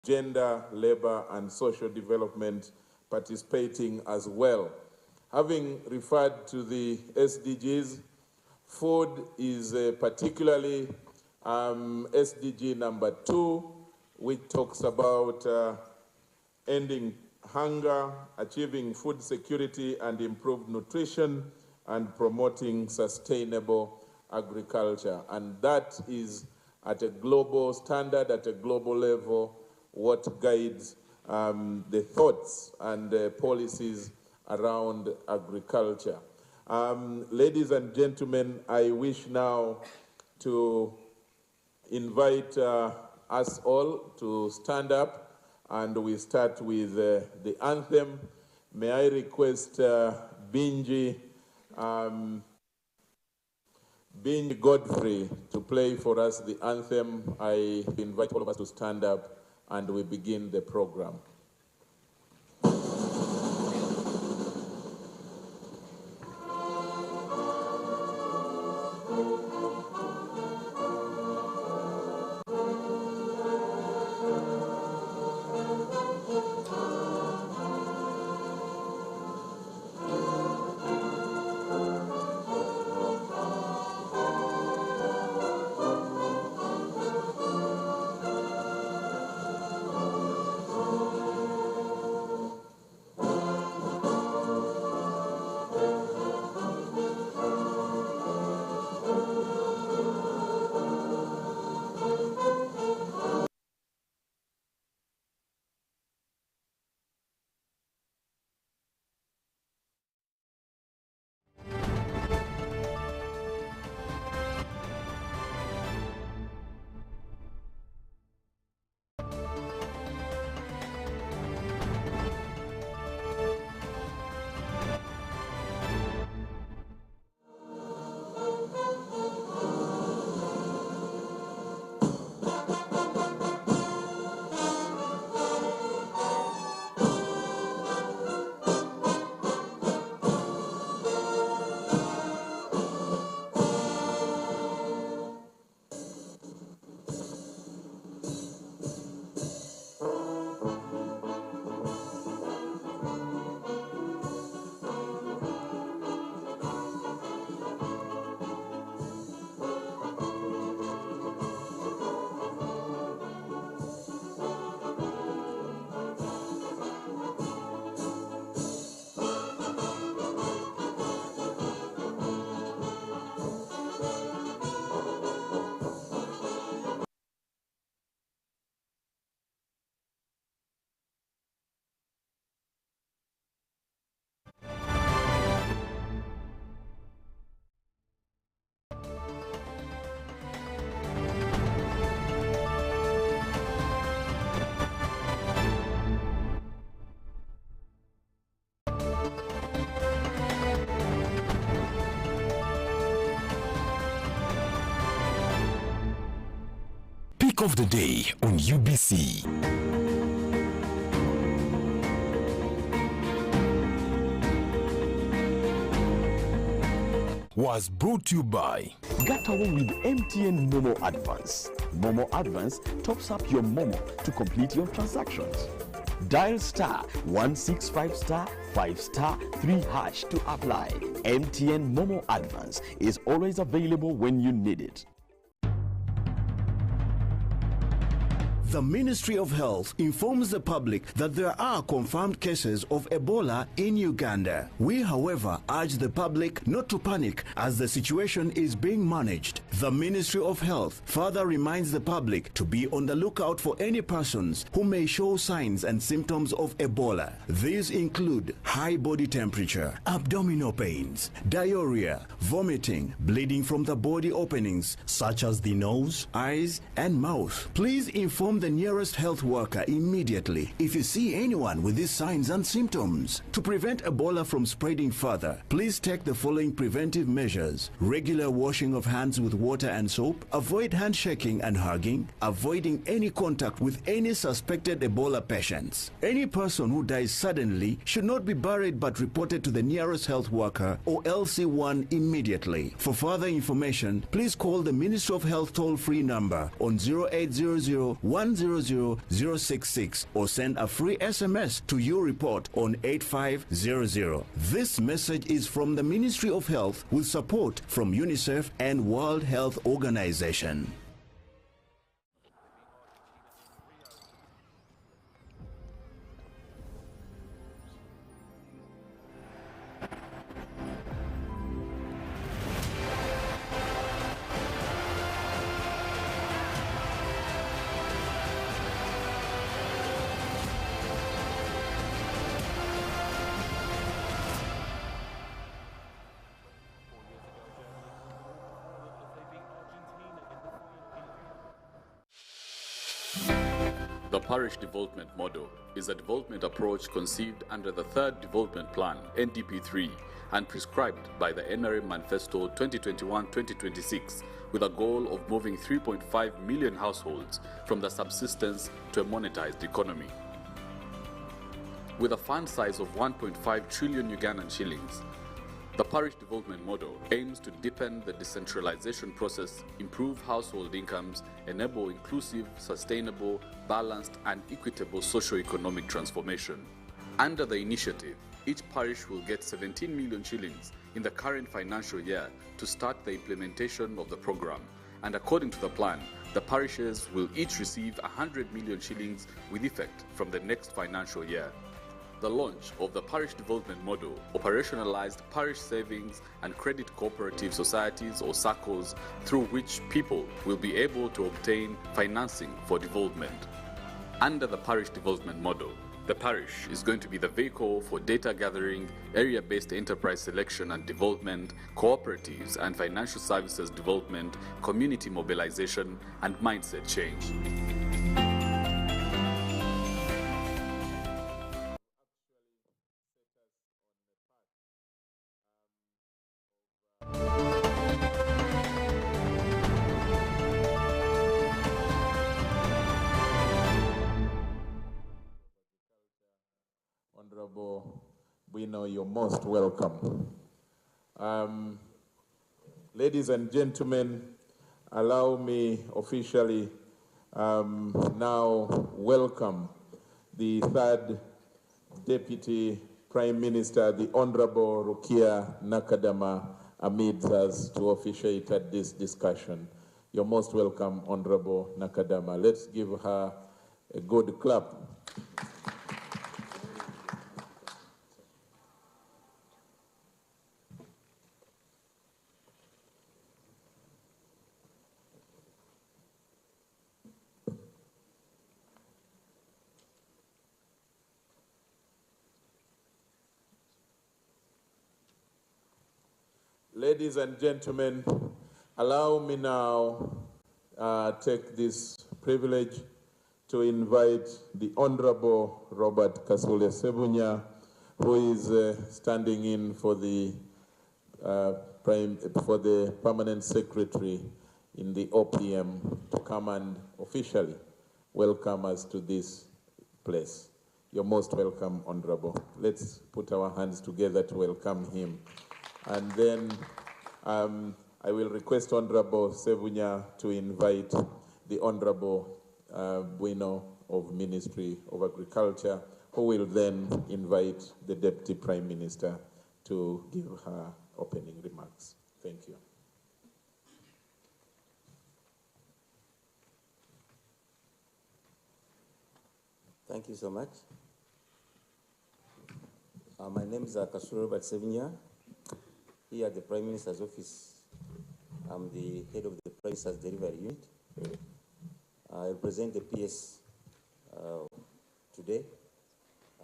gender, labor, and social development participating as well. Having referred to the SDGs, food is particularly SDG number 2, which talks about ending hunger, achieving food security and improved nutrition, and promoting sustainable agriculture. And that is at a global standard, at a global level, what guides the thoughts and policies around agriculture. Ladies and gentlemen, I wish now to invite us all to stand up, and we start with the anthem. May I request Binji Godfrey to play for us the anthem. I invite all of us to stand up and we begin the program. Of the day on UBC. Was brought to you by Get away with MTN Momo Advance. Momo Advance tops up your Momo to complete your transactions. Dial *165*5*3# to apply. MTN Momo Advance is always available when you need it. The Ministry of Health informs the public that there are confirmed cases of Ebola in Uganda. We, however, urge the public not to panic as the situation is being managed. The Ministry of Health further reminds the public to be on the lookout for any persons who may show signs and symptoms of Ebola. These include high body temperature, abdominal pains, diarrhea, vomiting, bleeding from the body openings such as the nose, eyes, and mouth. Please inform the nearest health worker immediately if you see anyone with these signs and symptoms. To prevent Ebola from spreading further, please take the following preventive measures: regular washing of hands with water and soap, avoid handshaking and hugging, avoiding any contact with any suspected Ebola patients. Any person who dies suddenly should not be buried but reported to the nearest health worker or LC1 immediately. For further information, please call the Ministry of Health toll-free number on 0800 100-066 or send a free SMS to your report on 8500. This message is from the Ministry of Health with support from UNICEF and World Health Organization. The Parish Development Model is a development approach conceived under the Third Development Plan, NDP3, and prescribed by the NRM Manifesto 2021-2026 with a goal of moving 3.5 million households from the subsistence to a monetized economy. With a fund size of 1.5 trillion Ugandan shillings, the Parish Development Model aims to deepen the decentralization process, improve household incomes, enable inclusive, sustainable, balanced, and equitable socio-economic transformation. Under the initiative, each parish will get 17 million shillings in the current financial year to start the implementation of the program, and according to the plan, the parishes will each receive 100 million shillings with effect from the next financial year. The launch of the Parish Development Model operationalized parish savings and credit cooperative societies or SACCOs through which people will be able to obtain financing for development. Under the Parish Development Model, the parish is going to be the vehicle for data gathering, area-based enterprise selection and development, cooperatives and financial services development, community mobilization, and mindset change. Honorable Bueno, you're most welcome. Ladies and gentlemen, allow me officially now welcome the third Deputy Prime Minister, the Honorable Rukia Nakadama, amidst us to officiate at this discussion. You're most welcome, Honorable Nakadama. Let's give her a good clap. Ladies and gentlemen, allow me now take this privilege to invite the Honorable Robert Kasule Sebunya, who is standing in for the Permanent Secretary in the OPM, to come and officially welcome us to this place. You're most welcome, Honorable. Let's put our hands together to welcome him. And then I will request Honorable Sebunya to invite the Honorable Bueno of Ministry of Agriculture, who will then invite the Deputy Prime Minister to give her opening remarks. Thank you. Thank you so much. My name is Kasule Robert Sebunya. Here at the Prime Minister's office, I'm the head of the Prime Minister's Delivery Unit. I represent the PS today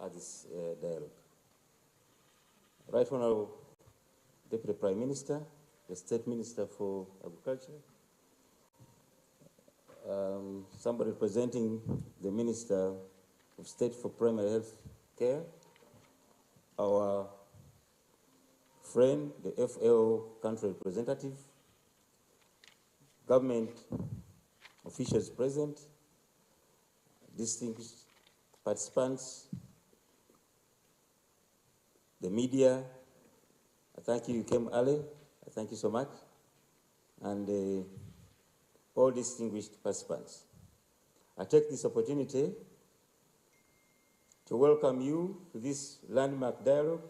at this dialogue. Right Honorable Deputy Prime Minister, the State Minister for Agriculture, somebody representing the Minister of State for Primary Health Care, our friend, the FAO country representative, government officials present, distinguished participants, the media. I thank you came early. I thank you so much. And all distinguished participants. I take this opportunity to welcome you to this landmark dialogue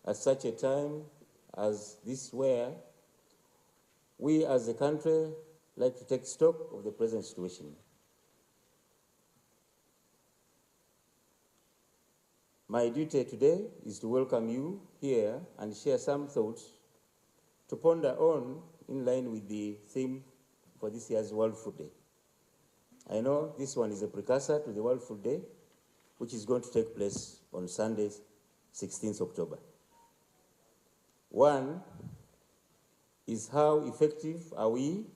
at such a time as this, where we as a country like to take stock of the present situation. My duty today is to welcome you here and share some thoughts to ponder on in line with the theme for this year's World Food Day. I know this one is a precursor to the World Food Day, which is going to take place on Sunday, 16th October. One is how effective are we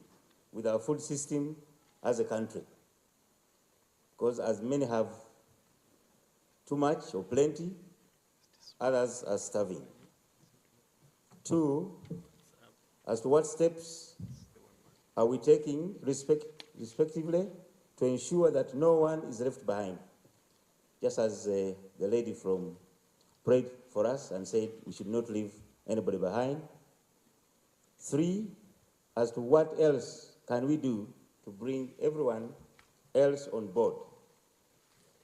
with our food system as a country? Because as many have too much or plenty, others are starving. Two, as to what steps are we taking respectively to ensure that no one is left behind, just as the lady from prayed for us and said we should not leave anybody behind. Three, as to what else can we do to bring everyone else on board,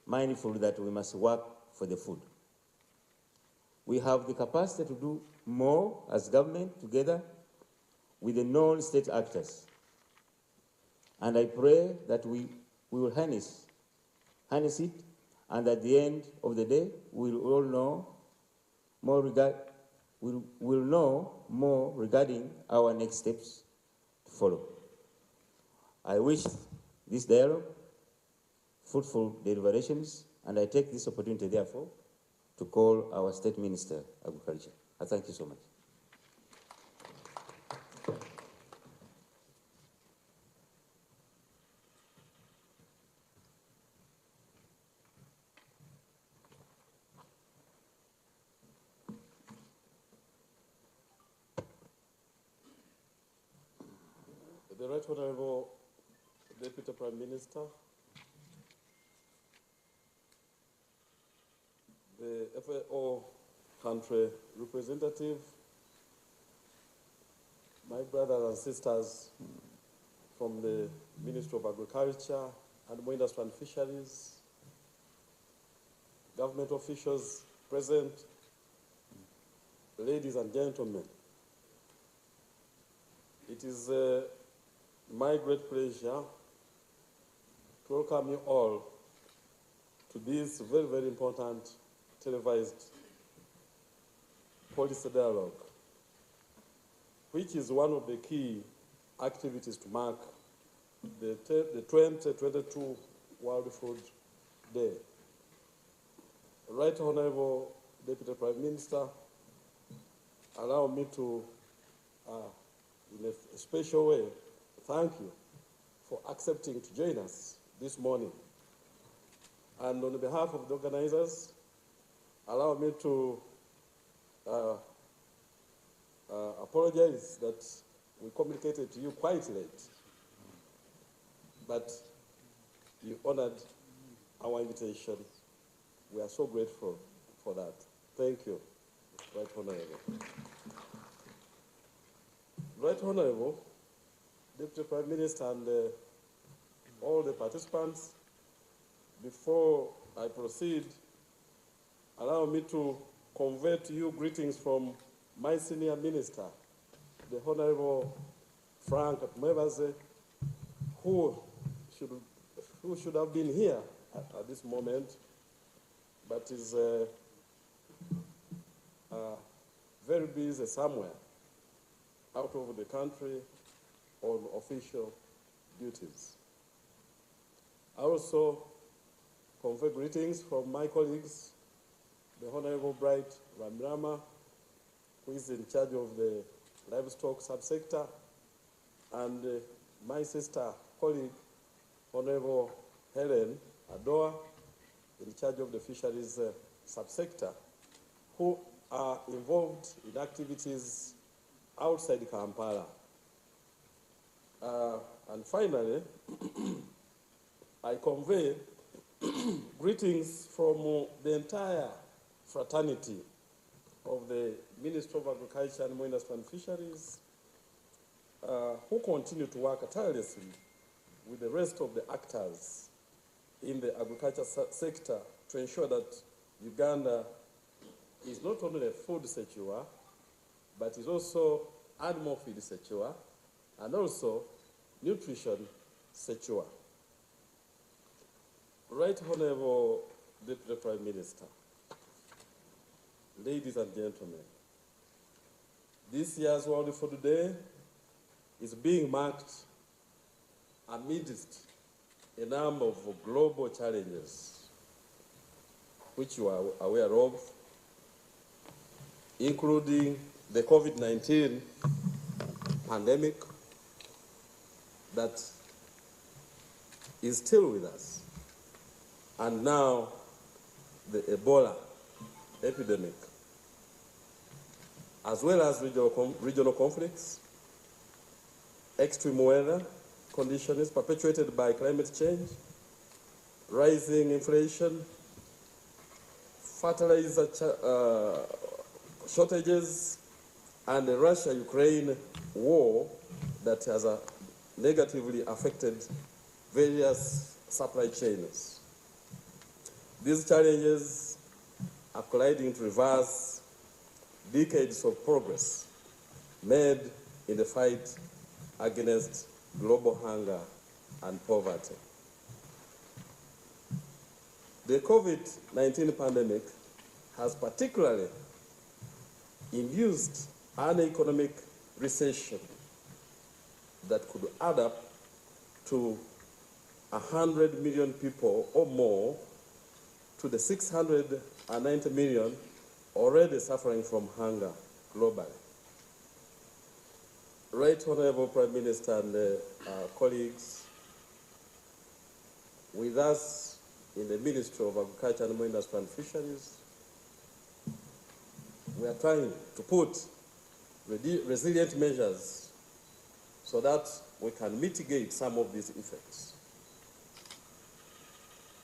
mindful that we must work for the food. We have the capacity to do more as government together with the non-state actors. And I pray that we will harness it, and at the end of the day, we'll all know more we'll know more regarding our next steps to follow. I wish this dialogue fruitful deliberations, and I take this opportunity, therefore, to call our State Minister of Agriculture. I thank you so much. The Right Honourable Deputy Prime Minister, the FAO country representative, my brothers and sisters from the Ministry of Agriculture, Animal Industry and Fisheries, government officials present, ladies and gentlemen, it is my great pleasure to welcome you all to this very, very important televised policy dialogue, which is one of the key activities to mark the 2022 World Food Day. Right Honourable Deputy Prime Minister, allow me to, in a special way, thank you for accepting to join us this morning. And on behalf of the organizers, allow me to apologize that we communicated to you quite late, but you honored our invitation. We are so grateful for that. Thank you, Right Honourable. Right Honourable Deputy Prime Minister and all the participants, before I proceed, allow me to convey to you greetings from my senior minister, the Honourable Frank Mwebaze, who should have been here at this moment, but is very busy somewhere out of the country on official duties. I also convey greetings from my colleagues, the Honourable Bright Ramrama, who is in charge of the livestock subsector, and my sister colleague, Honourable Helen Adoa, in charge of the fisheries subsector, who are involved in activities outside Kampala. And finally, I convey greetings from the entire fraternity of the Ministry of Agriculture, Animal Industry and Fisheries, who continue to work tirelessly with the rest of the actors in the agriculture sector to ensure that Uganda is not only a food secure, but is also animal feed secure, and also nutrition secure. Right Honorable Deputy Prime Minister, ladies and gentlemen, this year's World Food Day is being marked amidst a number of global challenges which you are aware of, including the COVID-19 pandemic that is still with us, and now the Ebola epidemic, as well as regional conflicts, extreme weather conditions perpetuated by climate change, rising inflation, fertilizer shortages, and the Russia-Ukraine war that has negatively affected various supply chains. These challenges are colliding to reverse decades of progress made in the fight against global hunger and poverty. The COVID-19 pandemic has particularly induced an economic recession that could add up to 100 million people or more to the 690 million already suffering from hunger globally. Right Honorable Prime Minister and colleagues, with us in the Ministry of Agriculture, Animal Industry and Fisheries, we are trying to put resilient measures so that we can mitigate some of these effects.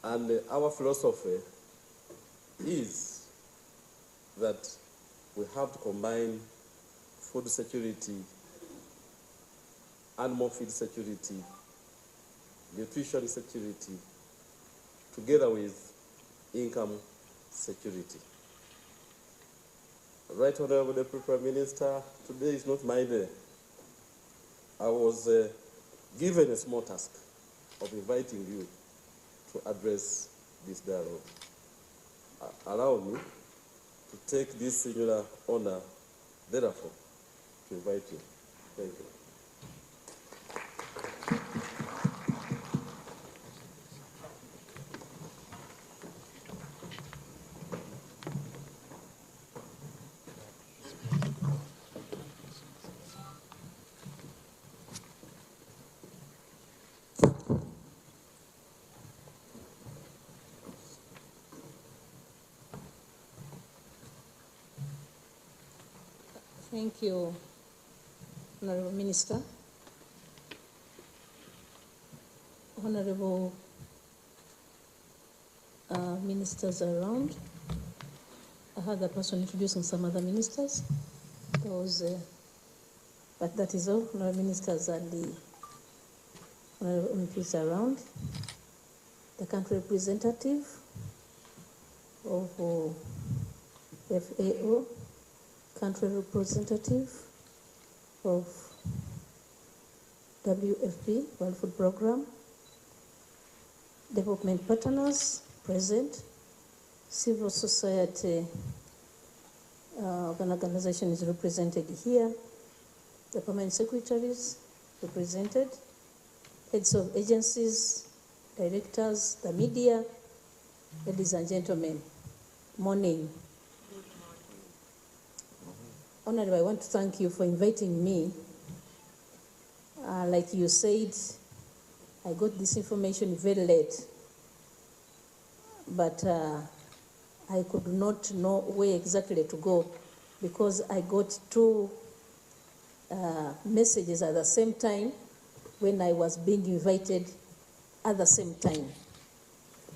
And our philosophy is that we have to combine food security, animal feed security, nutrition security, together with income security. Right Honorable Deputy Prime Minister, today is not my day. I was given a small task of inviting you to address this dialogue. Allow me to take this singular honor, therefore, to invite you. Thank you. Thank you, Honorable Minister. Honorable ministers around. I heard the person introducing some other ministers. But that is all. Honorable ministers and the honorable MPs around. The country representative of FAO. Country representative of WFP, World Food Program, development partners present, civil society organization is represented here, the permanent secretaries represented, heads of agencies, directors, the media, ladies and gentlemen, morning. Honorable, I want to thank you for inviting me. Like you said, I got this information very late, but I could not know where exactly to go because I got two messages at the same time when I was being invited at the same time.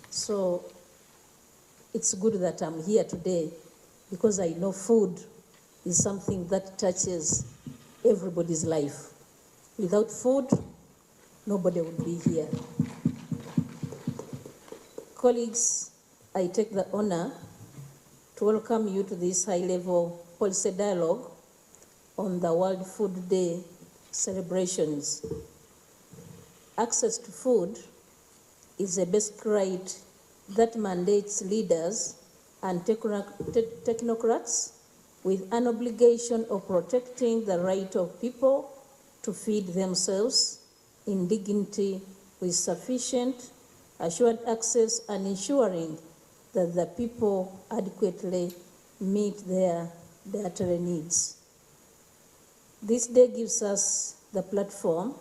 So it's good that I'm here today because I know food is something that touches everybody's life. Without food, nobody would be here. Colleagues, I take the honor to welcome you to this high-level policy dialogue on the World Food Day celebrations. Access to food is a basic right that mandates leaders and technocrats with an obligation of protecting the right of people to feed themselves in dignity with sufficient assured access and ensuring that the people adequately meet their dietary needs. This day gives us the platform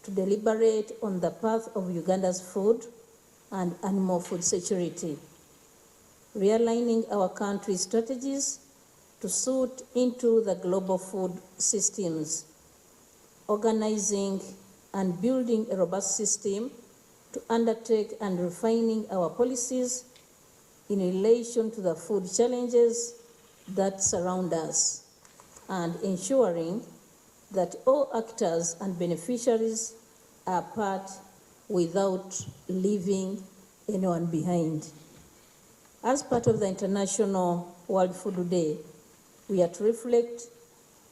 to deliberate on the path of Uganda's food and animal food security, realigning our country's strategies to suit into the global food systems, organizing and building a robust system to undertake and refining our policies in relation to the food challenges that surround us, and ensuring that all actors and beneficiaries are part without leaving anyone behind. As part of the International World Food Day, we are to reflect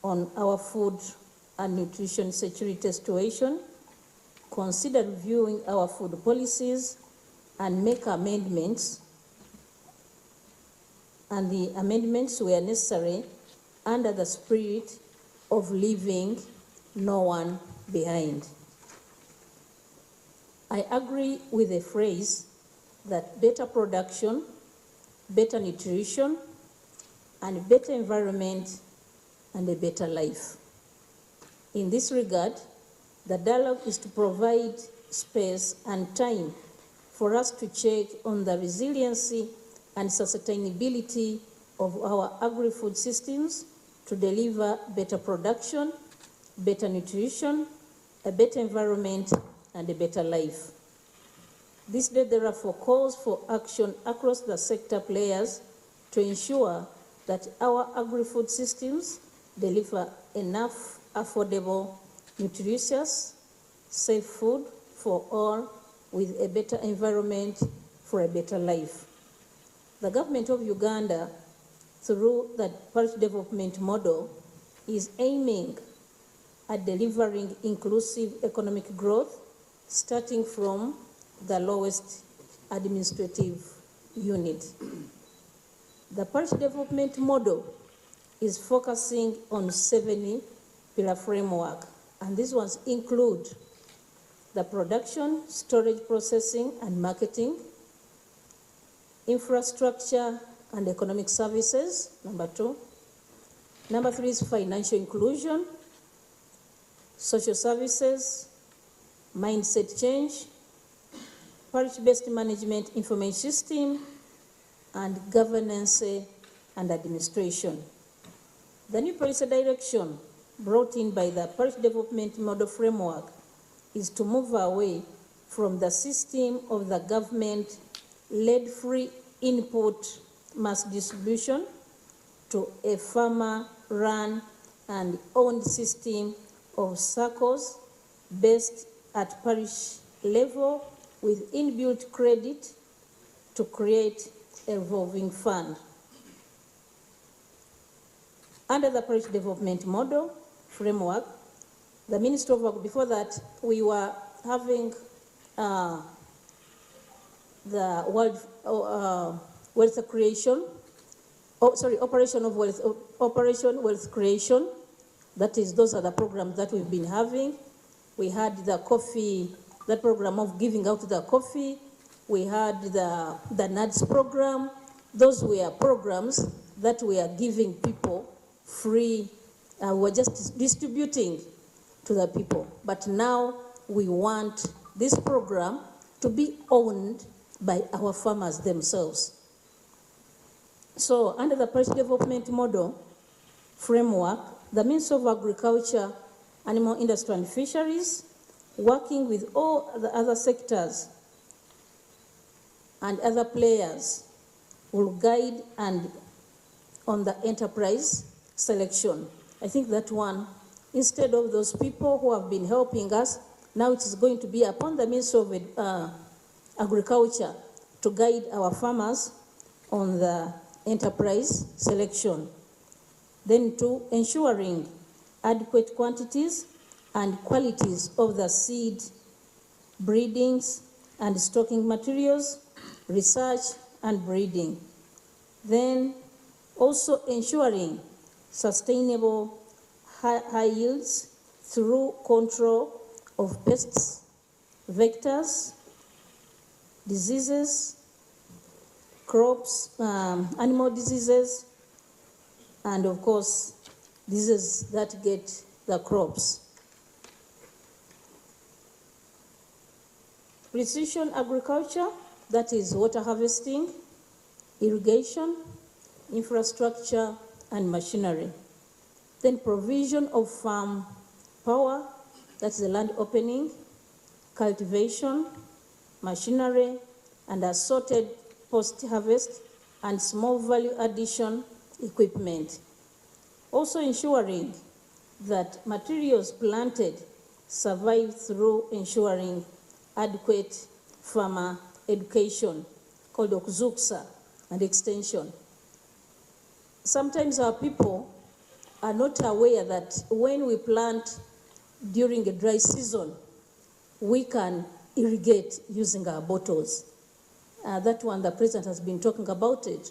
on our food and nutrition security situation, consider reviewing our food policies, and make amendments, and the amendments were necessary under the spirit of leaving no one behind. I agree with the phrase that better production, better nutrition, and better environment, and a better life. In this regard, the dialogue is to provide space and time for us to check on the resiliency and sustainability of our agri-food systems to deliver better production, better nutrition, a better environment, and a better life. This day, therefore, calls for action across the sector players to ensure that our agri-food systems deliver enough affordable, nutritious, safe food for all with a better environment for a better life. The government of Uganda, through the Parish development model, is aiming at delivering inclusive economic growth starting from the lowest administrative unit. The Parish development model is focusing on 7-pillar framework, and these ones include the production, storage, processing, and marketing, infrastructure and economic services, number 2. Number 3 is financial inclusion, social services, mindset change, parish-based management information system, and governance and administration. The new policy direction brought in by the Parish Development Model Framework is to move away from the system of the government-led free input mass distribution to a farmer-run and owned system of circles based at parish level with inbuilt credit to create a revolving fund. Under the Parish Development Model Framework, the Ministry of Work, before that, we were having the World Wealth Creation, Operation Wealth Creation. That is, those are the programs that we've been having. We had the coffee, that program of giving out the coffee. We had the NADS program. Those were programs that we are giving people free. We're just distributing to the people. But now we want this program to be owned by our farmers themselves. So under the Parish Development Model Framework, the Ministry of Agriculture, Animal Industry and Fisheries, working with all the other sectors and other players, will guide and on the enterprise selection. I think that one, instead of those people who have been helping us, now it is going to be upon the Ministry of Agriculture to guide our farmers on the enterprise selection. Then 2, ensuring adequate quantities and qualities of the seed, breedings and stocking materials, research and breeding. Then also ensuring sustainable high yields through control of pests, vectors, diseases, crops, animal diseases, and of course, diseases that get the crops. Precision agriculture, that is water harvesting, irrigation, infrastructure, and machinery. Then provision of farm power, that's the land opening, cultivation, machinery, and assorted post-harvest and small value addition equipment. Also ensuring that materials planted survive through ensuring adequate farmer education, called Okuzuksa, and extension. Sometimes our people are not aware that when we plant during a dry season, we can irrigate using our bottles. That one, the president has been talking about it.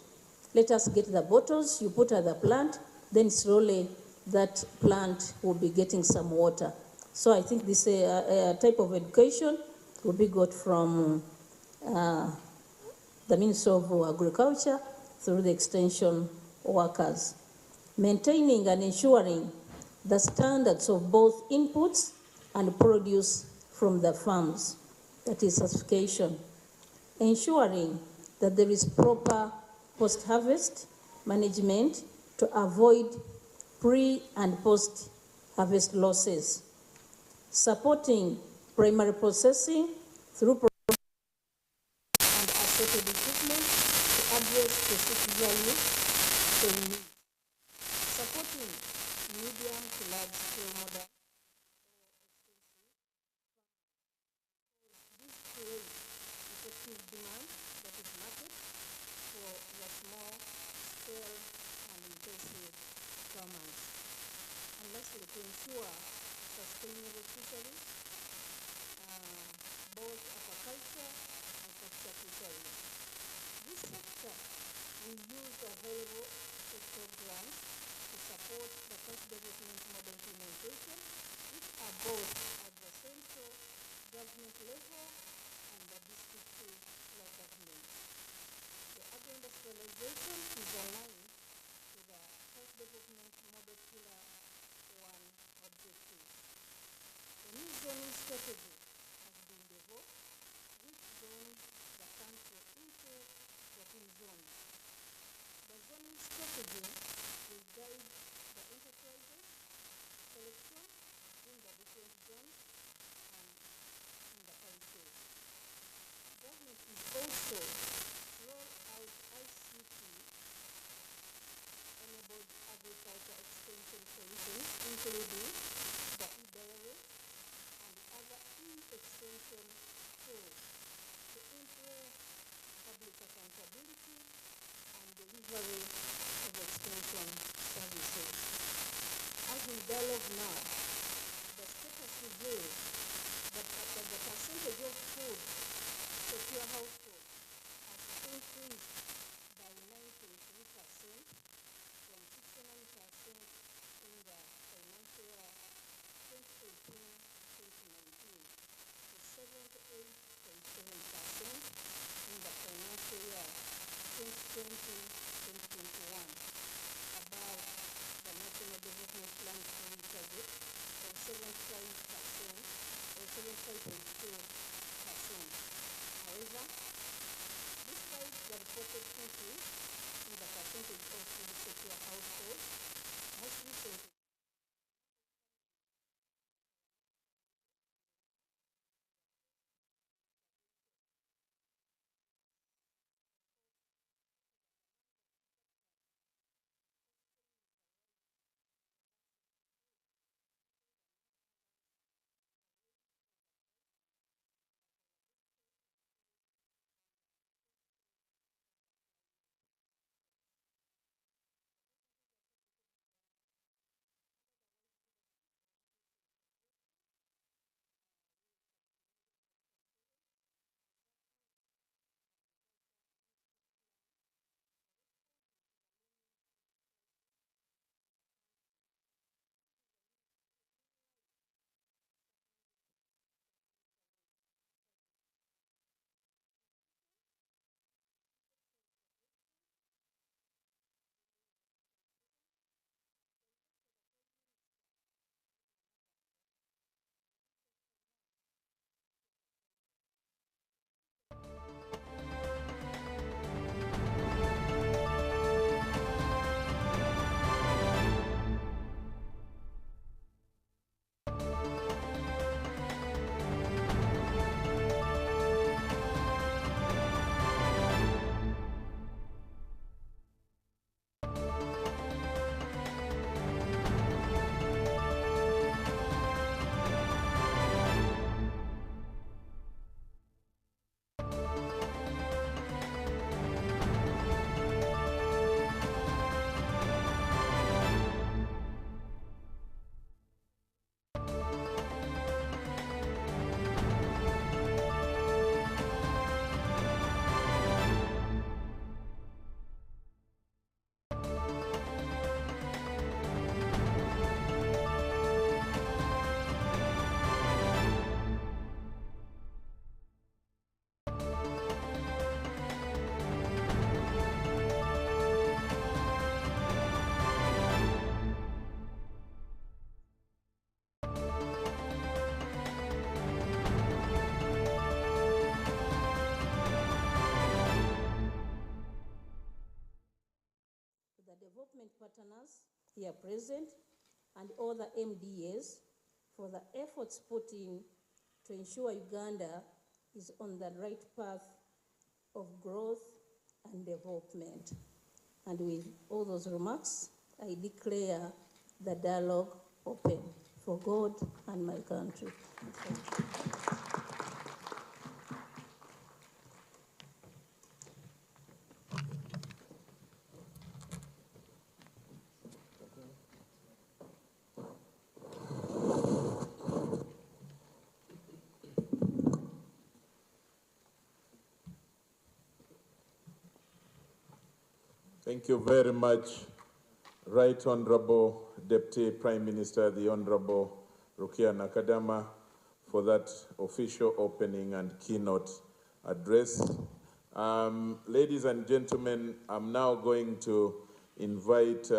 Let us get the bottles, you put at the plant, then slowly that plant will be getting some water. So I think this type of education will be got from the Ministry of Agriculture through the extension workers. Maintaining and ensuring the standards of both inputs and produce from the farms, that is certification. Ensuring that there is proper post-harvest management to avoid pre- and post-harvest losses. Supporting primary processing through and assorted equipment to address specific value chain needs. Supporting medium to large scale model. This creates effective demand, that is market, for the small scale and intensive farmers. And lastly, to ensure sustainable fisheries, both aquaculture and texture fisheries. This sector will use available sector grants to support the cost development model implementation, which are both at the central government level and the district level government. The agro-industrialization is aligned to the cost development model pillar 1 objectives. The new zoning strategy has been developed, which zones the country into 14 zones. The zoning strategy will guide the enterprises selection in the different zones and in the parishes. Government is also roll out ICT-enabled agriculture extension solutions, including the e-diary and other e-extension tools to improve public accountability and delivery of extension services. As we dialogue now, the status reveals that the percentage of food secure households has increased by 9.3% from 69% in the financial year 2018-2019 to 78.7% in the financial year 2020-2021, above the National Development Plan target of 75% or 75.2%. However, despite the reported increase in the percentage of food secure households, most recently development partners here present, and all the MDAs for the efforts put in to ensure Uganda is on the right path of growth and development. And with all those remarks, I declare the dialogue open for God and my country. Thank you. Thank you very much, Right Honorable Deputy Prime Minister, the Honorable Rukia Nakadama, for that official opening and keynote address. Ladies and gentlemen, I'm now going to invite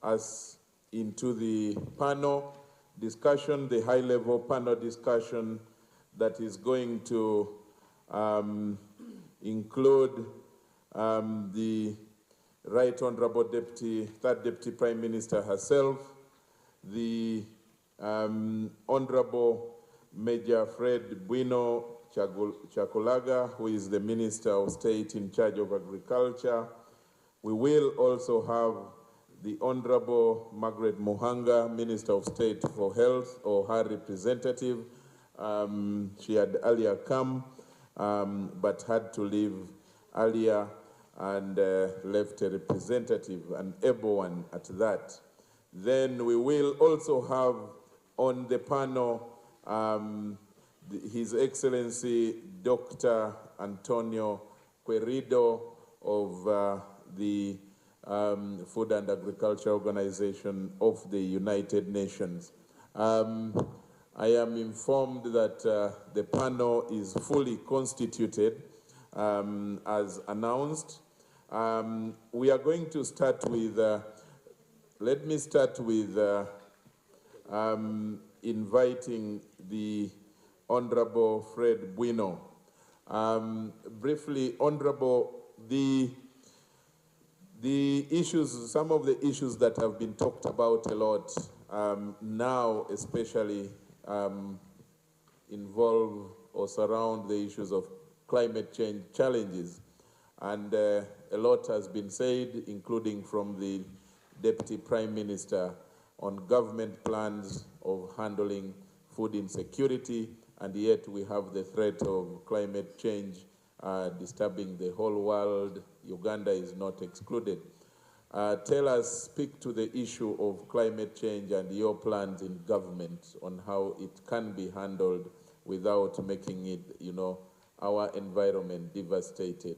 us into the panel discussion, the high-level panel discussion that is going to include the Right Honorable Third Deputy Prime Minister herself, the Honorable Major Fred Bueno Chakulaga, who is the Minister of State in charge of Agriculture. We will also have the Honorable Margaret Muhanga, Minister of State for Health, or her representative. She had earlier come, but had to leave earlier and left a representative, an able one at that. Then we will also have on the panel His Excellency Dr. Antonio Querido of the Food and Agriculture Organization of the United Nations. I am informed that the panel is fully constituted as announced. We are going to start with, let me start with inviting the Honorable Fred Bueno. Briefly, Honorable, the issues, some of the issues that have been talked about a lot now especially involve or surround the issues of climate change challenges. And a lot has been said, including from the Deputy Prime Minister, on government plans of handling food insecurity, and yet we have the threat of climate change disturbing the whole world. Uganda is not excluded. Tell us, speak to the issue of climate change and your plans in government on how it can be handled without making it, our environment devastated.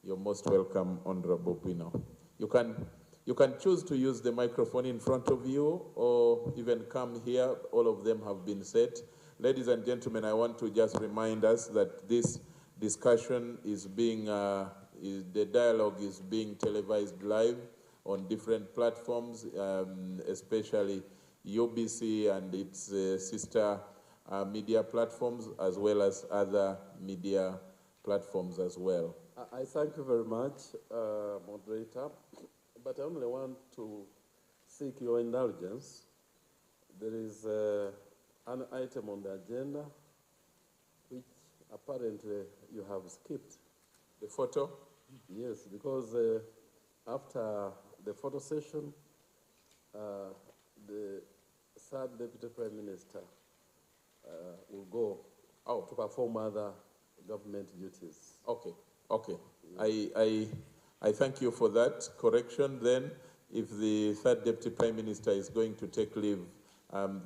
You're most welcome, Honorable Bueno. You can choose to use the microphone in front of you or even come here. All of them have been set. Ladies and gentlemen, I want to just remind us that this discussion is being, the dialogue is being televised live on different platforms, especially UBC and its sister media platforms, as well as other media platforms as well. I thank you very much, moderator, but I only want to seek your indulgence. There is an item on the agenda which apparently you have skipped. The photo? Yes, because after the photo session, the third Deputy Prime Minister will go to perform other government duties. Okay, okay. I thank you for that correction. Then, if the third Deputy Prime Minister is going to take leave,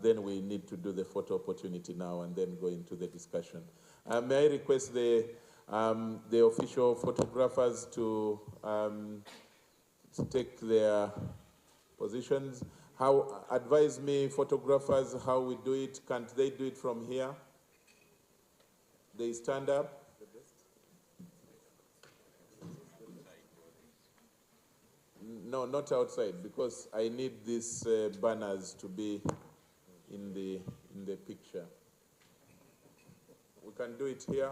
then we need to do the photo opportunity now and then go into the discussion. May I request the official photographers to take their positions? Advise me, photographers, how we do it. Can't they do it from here? They stand up. No, not outside, because I need these banners to be in the picture. We can do it here.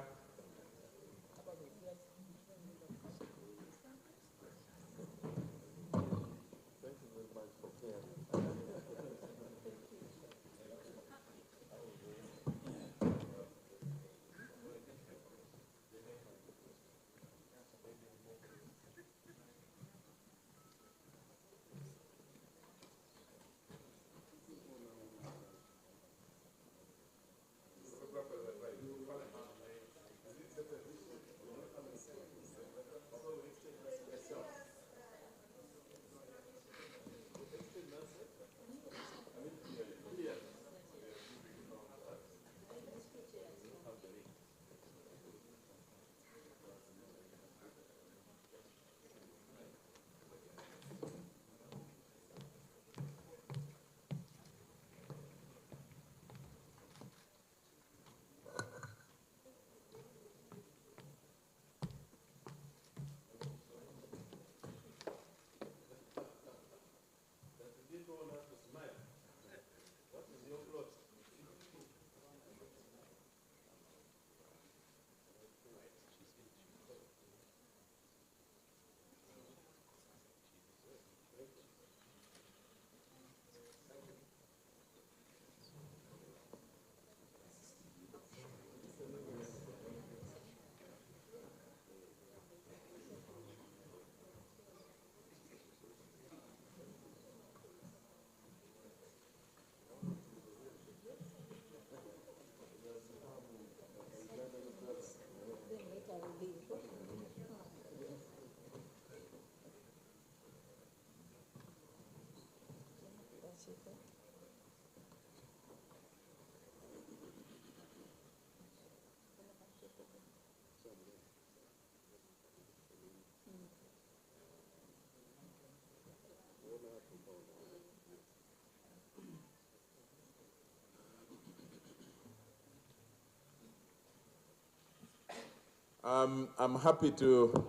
I'm happy to,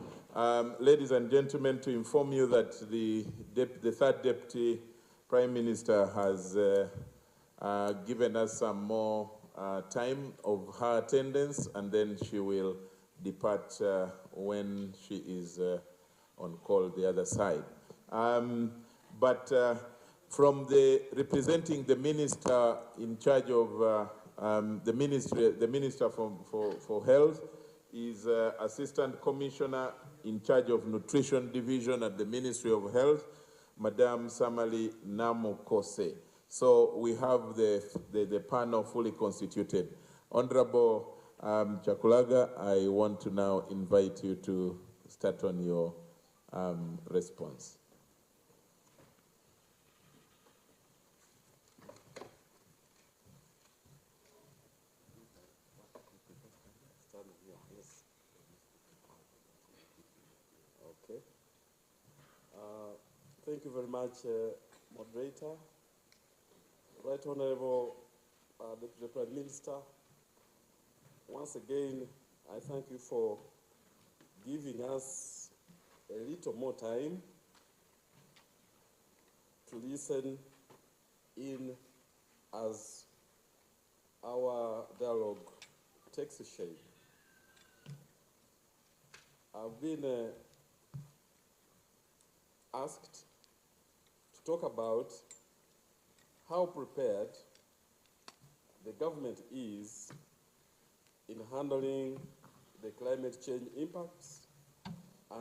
ladies and gentlemen, to inform you that the third Deputy Prime Minister has given us some more time of her attendance, and then she will depart when she is on call the other side. From representing the minister in charge of the minister for health is Assistant Commissioner in charge of Nutrition Division at the Ministry of Health, Madame Samali Namokose. So we have the panel fully constituted. Honorable Chakulaga, I want to now invite you to start on your response. Okay. Thank you very much, moderator. Right Honorable Deputy Prime Minister, once again, I thank you for giving us a little more time to listen in as our dialogue takes shape. I've been asked to talk about how prepared the government is in handling the climate change impacts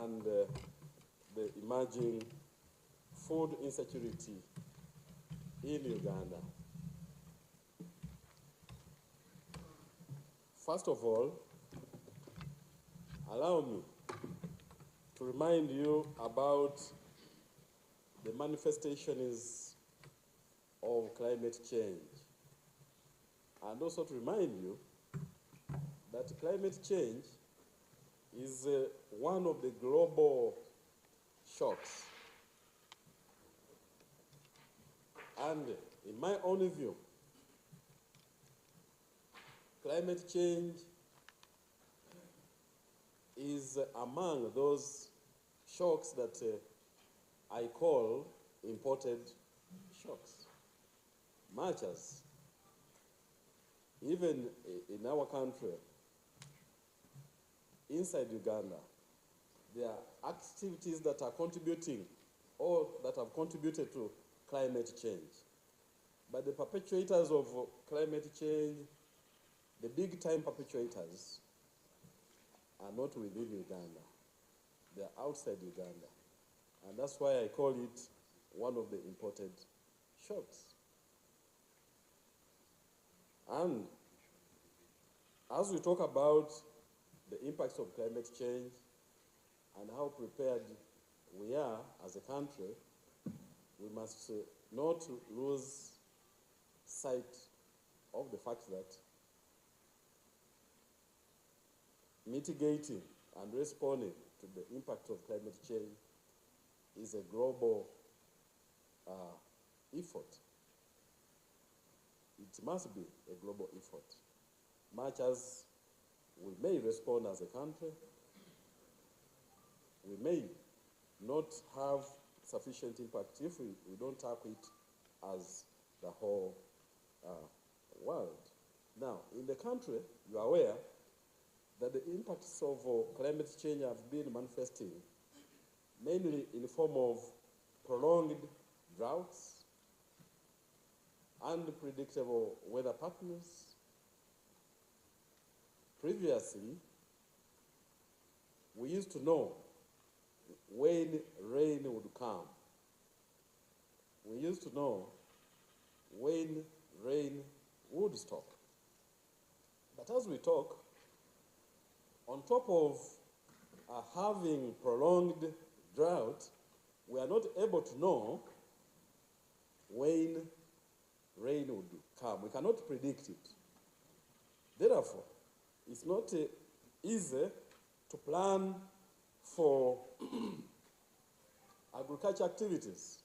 and the emerging food insecurity in Uganda. First of all, allow me to remind you about the manifestations of climate change, and also to remind you that climate change is one of the global shocks. And in my own view, climate change is among those shocks that I call imported shocks. Much as even in our country, inside Uganda, there are activities that are contributing or that have contributed to climate change. But the perpetuators of climate change, the big time perpetuators, are not within Uganda. They are outside Uganda. And that's why I call it one of the imported shocks. And as we talk about the impacts of climate change and how prepared we are as a country, we must not lose sight of the fact that mitigating and responding to the impact of climate change is a global effort. It must be a global effort. Much as we may respond as a country, we may not have sufficient impact if we don't tackle it as the whole world. Now, in the country, you are aware that the impacts of climate change have been manifesting mainly in the form of prolonged droughts, unpredictable weather patterns. Previously, we used to know when rain would come. We used to know when rain would stop. But as we talk, on top of having prolonged drought, we are not able to know when rain would come. We cannot predict it. Therefore, it's not easy to plan for agriculture activities,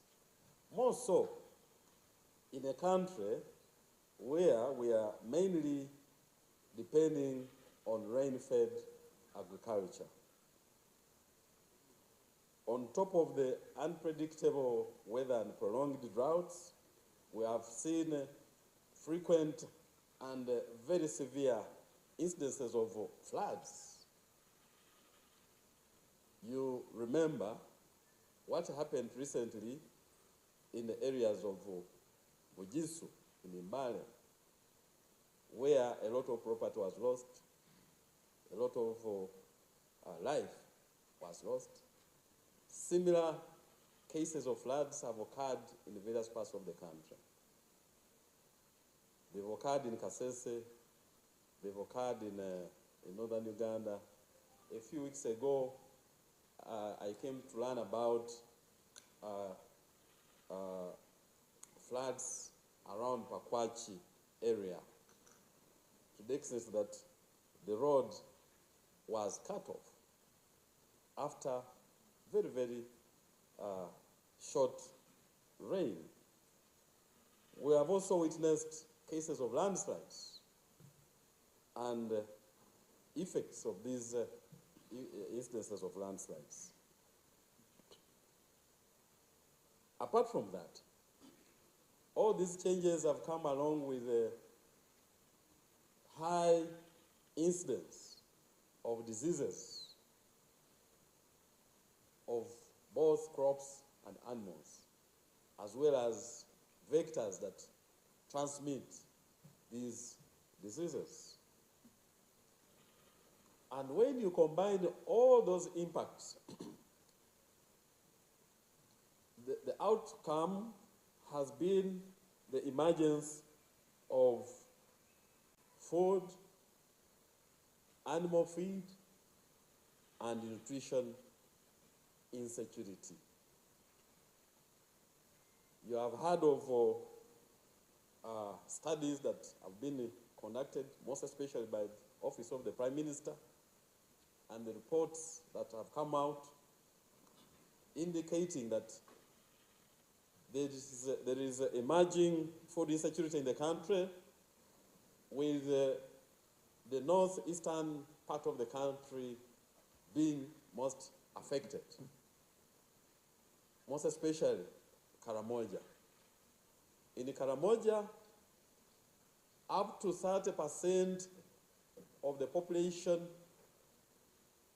more so in a country where we are mainly depending on rain-fed agriculture. On top of the unpredictable weather and prolonged droughts, we have seen frequent and very severe incidences of floods. You remember what happened recently in the areas of Bujisu, in Imbale, where a lot of property was lost, a lot of life was lost. Similar cases of floods have occurred in various parts of the country. They've occurred in Kasese, they've occurred in northern Uganda. A few weeks ago, I came to learn about floods around Pakwachi area, to the extent that the road was cut off after very, very short rain. We have also witnessed cases of landslides and effects of these instances of landslides. Apart from that, all these changes have come along with a high incidence of diseases of both crops and animals, as well as vectors that transmit these diseases. And when you combine all those impacts, the outcome has been the emergence of food, animal feed, and nutrition insecurity. You have heard of studies that have been conducted, most especially by the Office of the Prime Minister, and the reports that have come out indicating that there is emerging food insecurity in the country, with the northeastern part of the country being most affected, most especially Karamoja. In Karamoja, up to 30% of the population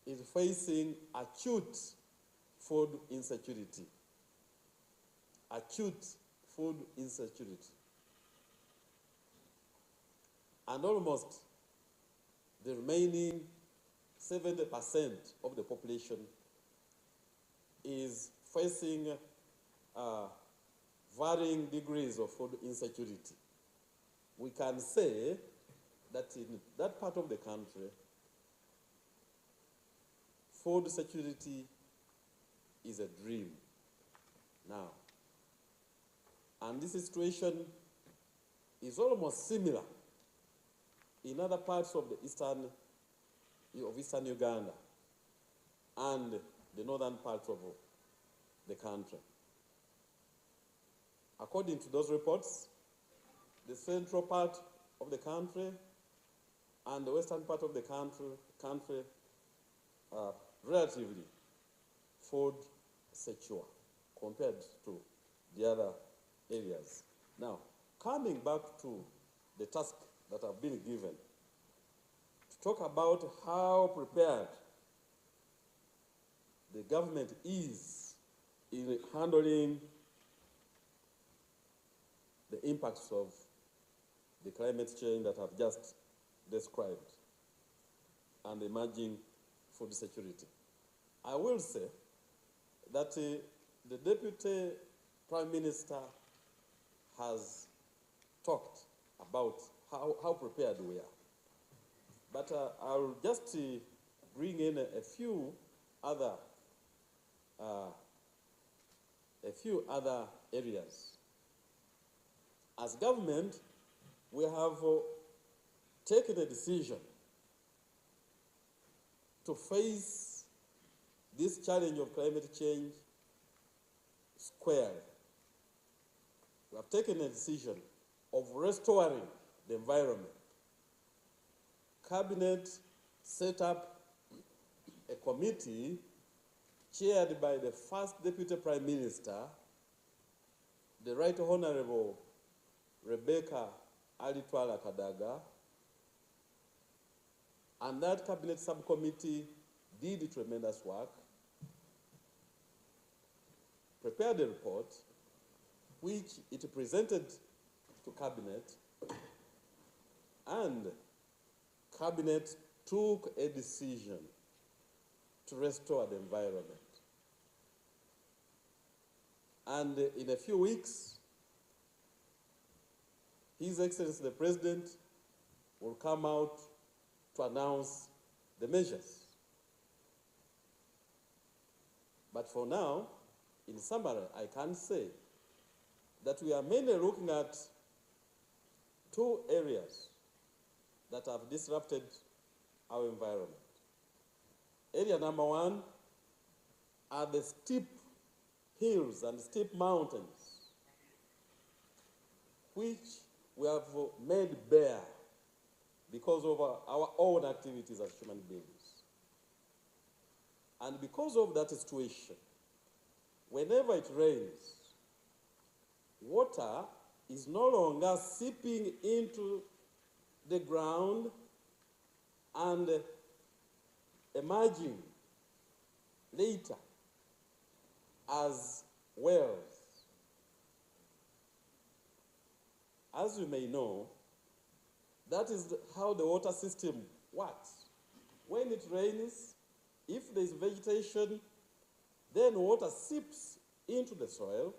is facing acute food insecurity. Acute food insecurity. And almost the remaining 70% of the population is facing varying degrees of food insecurity. We can say that in that part of the country, food security is a dream now. And this situation is almost similar in other parts of the eastern Uganda and the northern parts of the country. According to those reports, the central part of the country and the western part of the country are relatively food secure compared to the other areas. Now, coming back to the task that have been given, to talk about how prepared the government is in handling the impacts of the climate change that I've just described and emerging food security. I will say that the Deputy Prime Minister has talked about how prepared we are. But I'll just bring in a few other areas. As government, we have taken a decision to face this challenge of climate change squarely. We have taken a decision of restoring the environment. Cabinet set up a committee chaired by the first Deputy Prime Minister, the Right Honorable Rebecca Alitwala Kadaga, and that cabinet subcommittee did tremendous work, prepared a report, which it presented to cabinet, and cabinet took a decision to restore the environment. And in a few weeks, His Excellency the President will come out to announce the measures. But for now, in summary, I can say that we are mainly looking at two areas that have disrupted our environment. Area number one are the steep hills and steep mountains, which we have made bare because of our own activities as human beings. And because of that situation, whenever it rains, water is no longer seeping into the ground and emerging later as wells. As you may know, that is how the water system works. When it rains, if there is vegetation, then water seeps into the soil,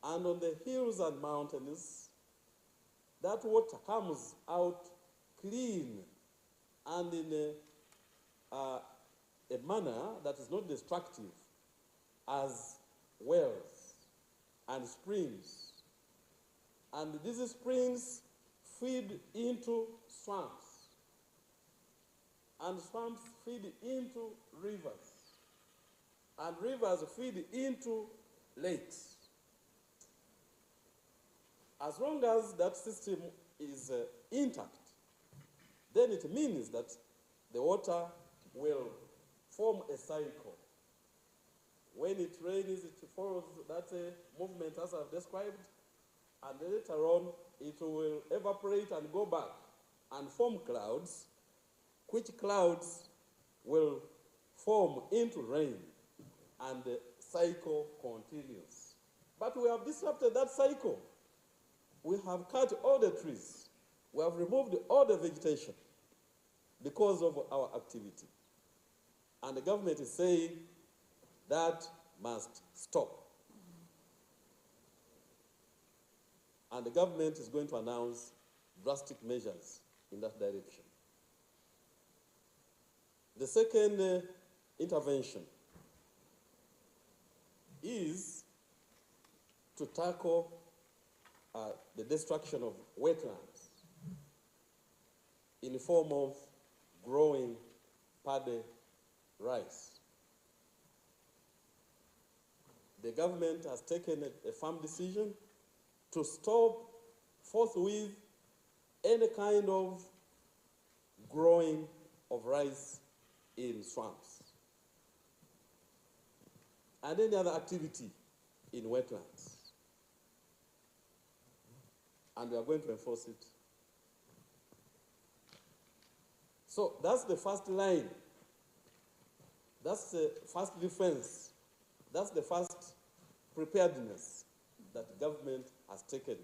and on the hills and mountains, that water comes out clean and in a manner that is not destructive as wells and springs. And these springs feed into swamps, and swamps feed into rivers, and rivers feed into lakes. As long as that system is intact, then it means that the water will form a cycle. When it rains, it follows that movement as I've described, and later on it will evaporate and go back and form clouds, which clouds will form into rain, and the cycle continues. But we have disrupted that cycle. We have cut all the trees. We have removed all the vegetation because of our activity. And the government is saying that must stop. And the government is going to announce drastic measures in that direction. The second intervention is to tackle the destruction of wetlands in the form of growing paddy rice. The government has taken a firm decision to stop forthwith any kind of growing of rice in swamps and any other activity in wetlands. And we are going to enforce it. So that's the first line. That's the first defense. That's the first preparedness that the government has taken.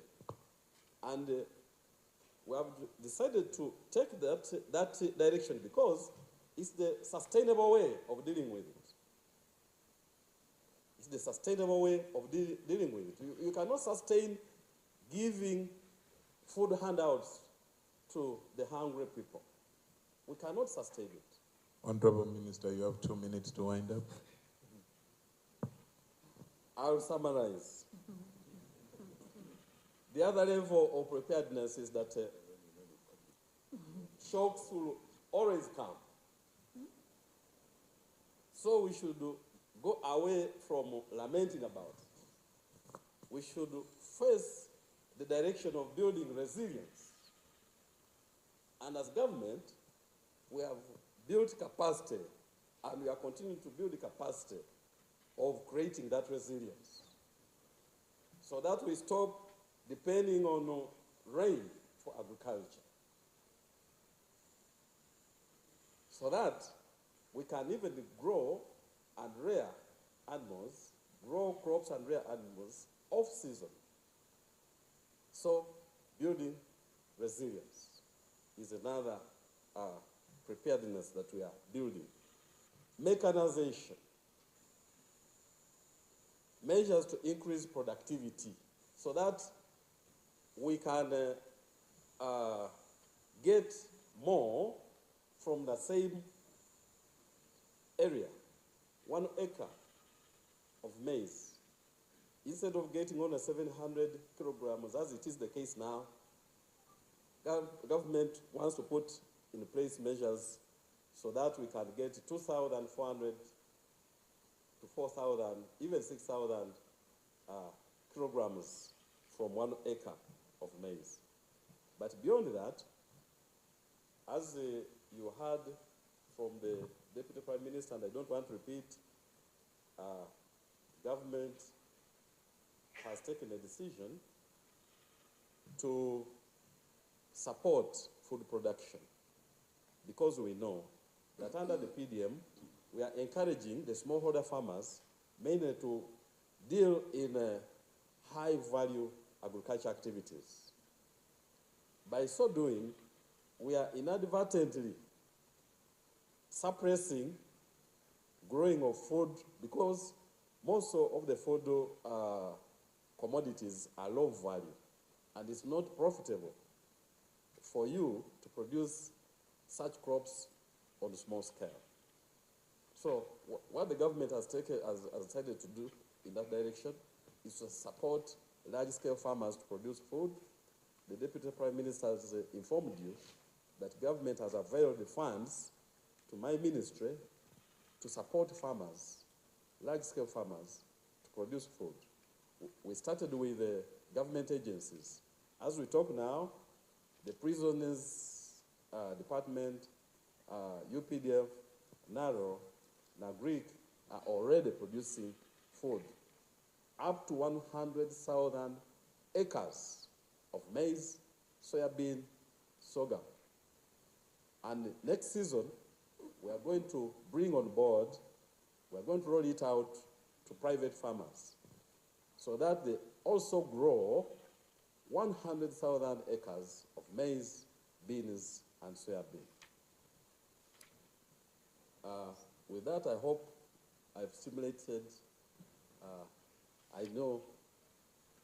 And we have decided to take that direction because it's the sustainable way of dealing with it. It's the sustainable way of dealing with it. You cannot sustain giving food handouts to the hungry people. We cannot sustain it. Honorable Minister, you have 2 minutes to wind up. I'll summarize. The other level of preparedness is that shocks will always come. So we should go away from lamenting about it. We should face the direction of building resilience. And as government, we have built capacity, and we are continuing to build the capacity of creating that resilience so that we stop depending on rain for agriculture, so that we can even grow and rear animals, grow crops and rear animals off-season. So building resilience is another preparedness that we are building. Mechanization, measures to increase productivity so that we can get more from the same area, 1 acre of maize. Instead of getting only 700 kilograms, as it is the case now, government wants to put in place measures so that we can get 2,400 to 4,000, even 6,000 kilograms from 1 acre of maize. But beyond that, as you heard from the Deputy Prime Minister, and I don't want to repeat, government has taken a decision to support food production, because we know that under the PDM, we are encouraging the smallholder farmers mainly to deal in high-value agriculture activities. By so doing, we are inadvertently suppressing growing of food, because most of the food commodities are low value, and it's not profitable for you to produce such crops on a small scale. So what the government has decided to do in that direction is to support large-scale farmers to produce food. The Deputy Prime Minister has informed you that government has availed the funds to my ministry to support farmers, large-scale farmers, to produce food. We started with government agencies. As we talk now, the prisoners department, UPDF, NARO, NAGRIC are already producing food. Up to 100,000 acres of maize, soybean, sorghum. And next season, we are going to bring on board, we are going to roll it out to private farmers so that they also grow 100,000 acres of maize, beans, and soybean. With that, I hope I've stimulated. I know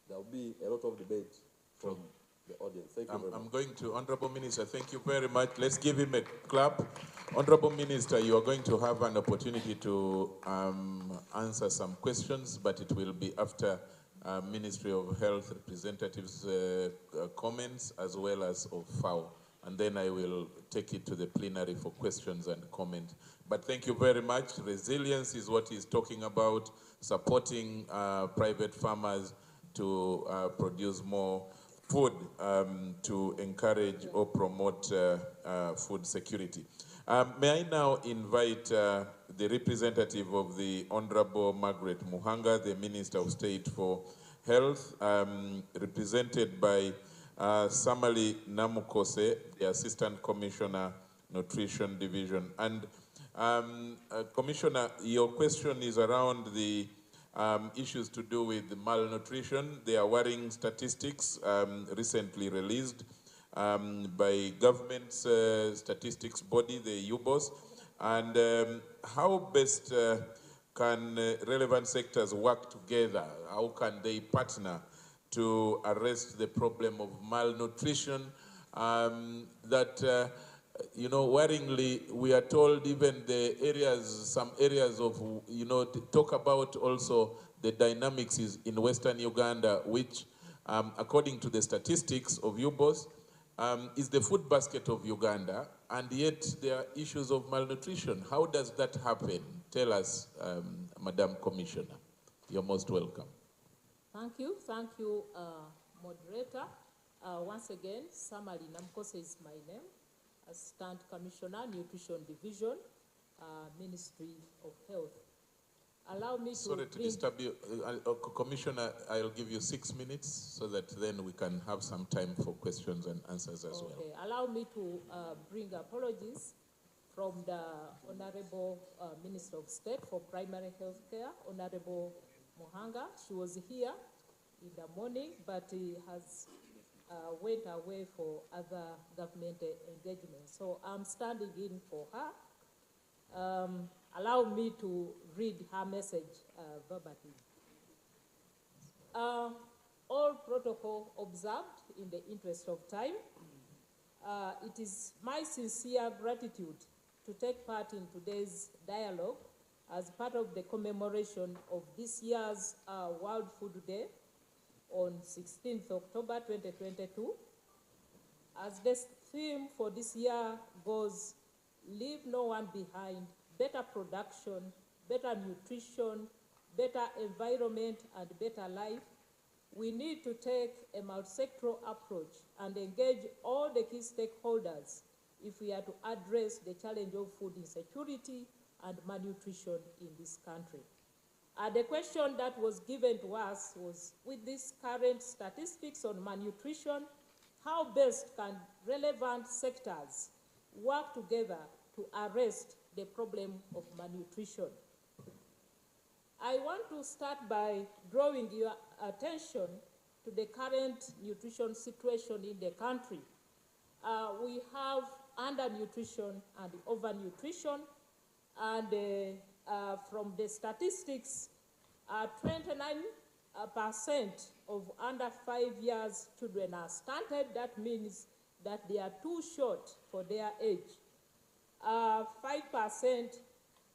there will be a lot of debate from the audience. Thank you very much. I'm going to Honorable Minister. Thank you very much. Let's give him a clap. Honorable Minister, you are going to have an opportunity to answer some questions, but it will be after Ministry of Health representatives' comments as well as of FAO. And then I will take it to the plenary for questions and comment. But thank you very much. Resilience is what he's talking about, supporting private farmers to produce more food to encourage or promote food security. May I now invite the representative of the Honorable Margaret Muhanga, the Minister of State for Health, represented by Samali Namukose, the Assistant Commissioner, Nutrition Division. And Commissioner, your question is around the issues to do with malnutrition. There are worrying statistics recently released by government's statistics body, the UBOS. And how best can relevant sectors work together? How can they partner to arrest the problem of malnutrition that, you know, worryingly, we are told even the areas, some areas of, you know, talk about also the dynamics is in Western Uganda, which, according to the statistics of UBOS, is the food basket of Uganda, and yet there are issues of malnutrition. How does that happen? Tell us, Madam Commissioner. You're most welcome. Thank you, moderator. Once again, Samali Namkose is my name. Assistant Commissioner, Nutrition Division, Ministry of Health. Allow me to Sorry to disturb you. Commissioner, I'll give you 6 minutes so that then we can have some time for questions and answers as well. Okay, allow me to bring apologies from the Honorable Minister of State for Primary Health Care, Honorable Mohanga. She was here in the morning, but he has went away for other government engagements. So I'm standing in for her. Allow me to read her message verbatim. All protocol observed in the interest of time. It is my sincere gratitude to take part in today's dialogue as part of the commemoration of this year's World Food Day on 16th October 2022. As the theme for this year goes, leave no one behind, better production, better nutrition, better environment, and better life, we need to take a multi-sectoral approach and engage all the key stakeholders if we are to address the challenge of food insecurity and malnutrition in this country. The question that was given to us was, with these current statistics on malnutrition, how best can relevant sectors work together to arrest the problem of malnutrition? I want to start by drawing your attention to the current nutrition situation in the country. We have undernutrition and overnutrition, and from the statistics, 29% of under 5 years children are stunted. That means that they are too short for their age. 5%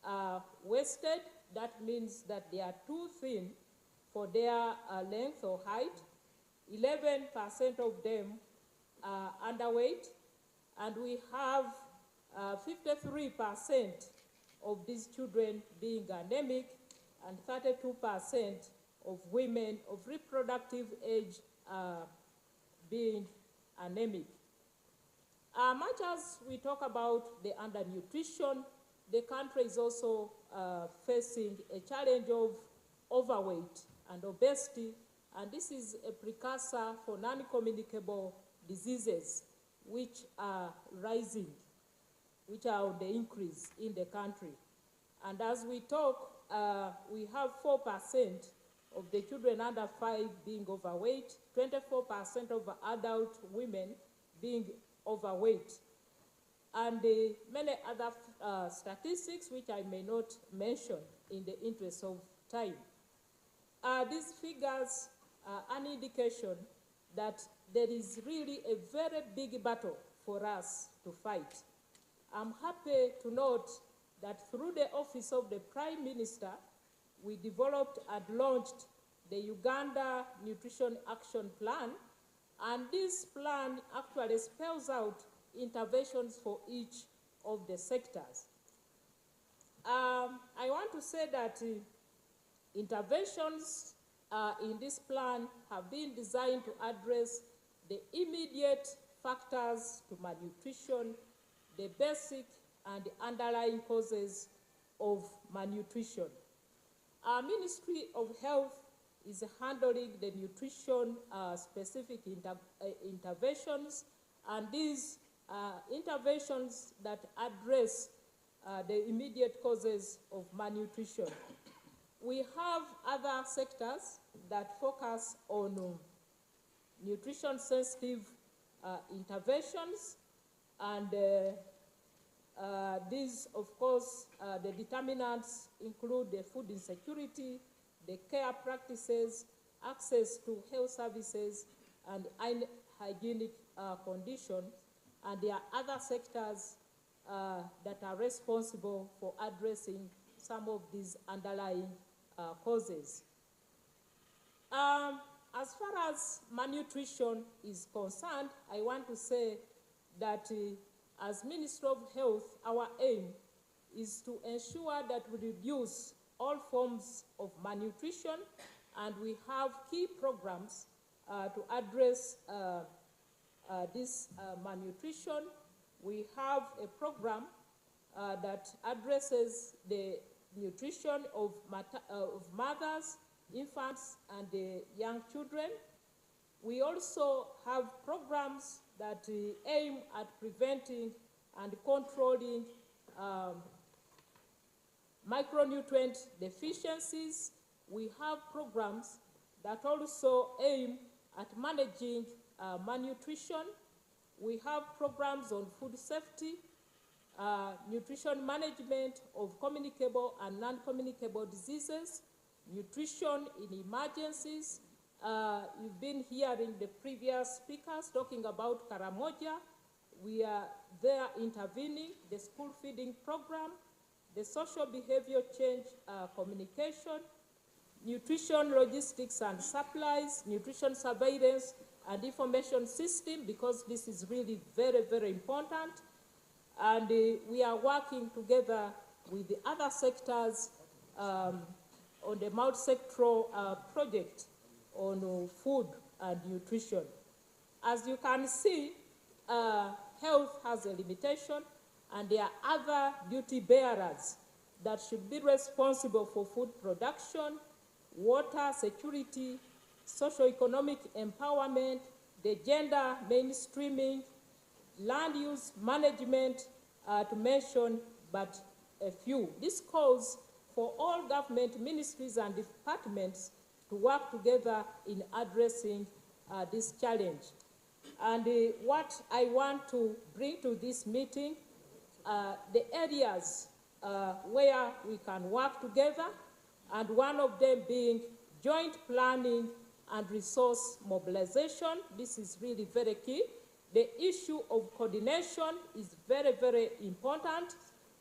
are wasted. That means that they are too thin for their length or height. 11% of them are underweight. And we have 53% of these children being anemic, and 32% of women of reproductive age being anemic. Much as we talk about the undernutrition, the country is also facing a challenge of overweight and obesity, and this is a precursor for non-communicable diseases which are rising, which are on the increase in the country. And as we talk, we have 4% of the children under 5 being overweight, 24% of adult women being overweight, and many other statistics which I may not mention in the interest of time. These figures are an indication that there is really a very big battle for us to fight. I'm happy to note that through the Office of the Prime Minister, we developed and launched the Uganda Nutrition Action Plan, and this plan actually spells out interventions for each of the sectors. I want to say that interventions in this plan have been designed to address the immediate factors to malnutrition, the basic and the underlying causes of malnutrition. Our Ministry of Health is handling the nutrition-specific interventions, and these interventions that address the immediate causes of malnutrition. We have other sectors that focus on nutrition-sensitive interventions, and these, of course, the determinants include the food insecurity, the care practices, access to health services, and hygienic conditions. And there are other sectors that are responsible for addressing some of these underlying causes. As far as malnutrition is concerned, I want to say that as Minister of Health, our aim is to ensure that we reduce all forms of malnutrition, and we have key programs to address this malnutrition. we have a program that addresses the nutrition of mothers, infants, and young children. We also have programs that aim at preventing and controlling micronutrient deficiencies. We have programs that also aim at managing malnutrition. We have programs on food safety, nutrition management of communicable and non-communicable diseases, nutrition in emergencies. You've been hearing the previous speakers talking about Karamoja. We are there intervening, the school feeding program, the social behavior change communication, nutrition logistics and supplies, nutrition surveillance and information system, because this is really very, very important. And we are working together with the other sectors on the multi-sectoral project on food and nutrition. As you can see, health has a limitation, and there are other duty bearers that should be responsible for food production, water security, socioeconomic empowerment, the gender mainstreaming, land use management, to mention but a few. This calls for all government ministries and departments to work together in addressing this challenge. And what I want to bring to this meeting, the areas where we can work together, and one of them being joint planning and resource mobilization. This is really very key. The issue of coordination is very, very important.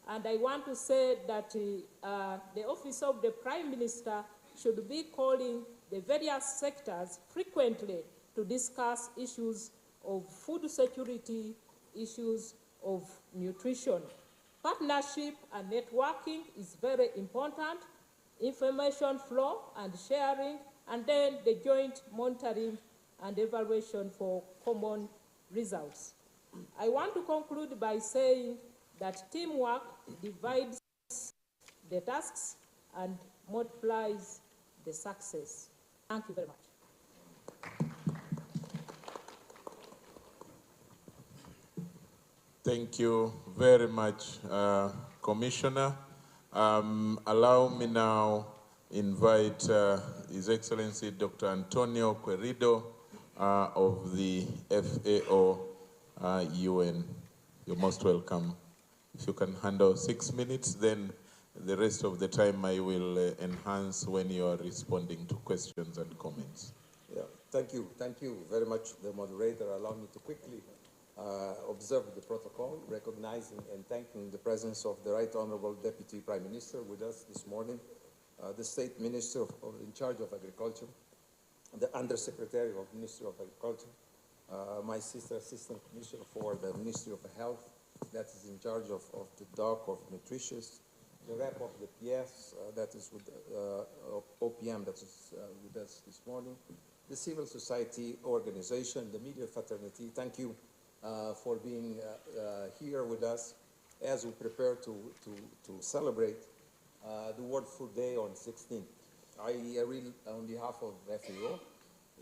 And I want to say that the Office of the Prime Minister should be calling the various sectors frequently to discuss issues of food security, issues of nutrition. Partnership and networking is very important, information flow and sharing, and then the joint monitoring and evaluation for common results. I want to conclude by saying that teamwork divides the tasks and multiplies the success. Thank you very much. Thank you very much, Commissioner. Allow me now invite His Excellency Dr. Antonio Querido of the FAO UN. You're most welcome. If you can handle 6 minutes, then the rest of the time I will enhance when you are responding to questions and comments. Yeah, thank you. Thank you very much, the moderator. Allow me to quickly observe the protocol, recognizing and thanking the presence of the Right Honorable Deputy Prime Minister with us this morning, the State Minister in charge of Agriculture, the Undersecretary of Ministry of Agriculture, my sister Assistant Commissioner for the Ministry of Health, that is in charge of the DOC of Nutritious, the rep of the PS, that is with OPM, that is with us this morning, the civil society organization, the media fraternity. Thank you for being here with us as we prepare to celebrate the World Food Day on 16th. I read on behalf of FAO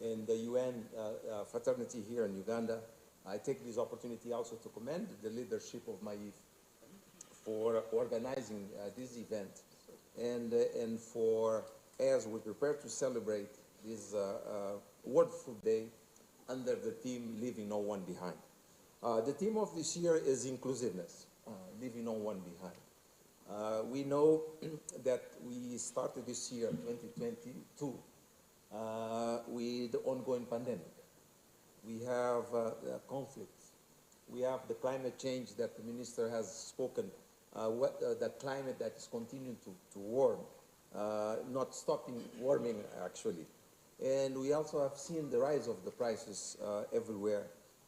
and the UN fraternity here in Uganda, I take this opportunity also to commend the leadership of MAIF for organizing this event and for, as we prepare to celebrate this World Food Day under the theme, Leaving No One Behind. The theme of this year is inclusiveness, leaving no one behind. We know that we started this year, 2022, with the ongoing pandemic. We have conflicts. We have the climate change that the minister has spoken, the climate that is continuing to warm, not stopping warming actually. And we also have seen the rise of the prices everywhere,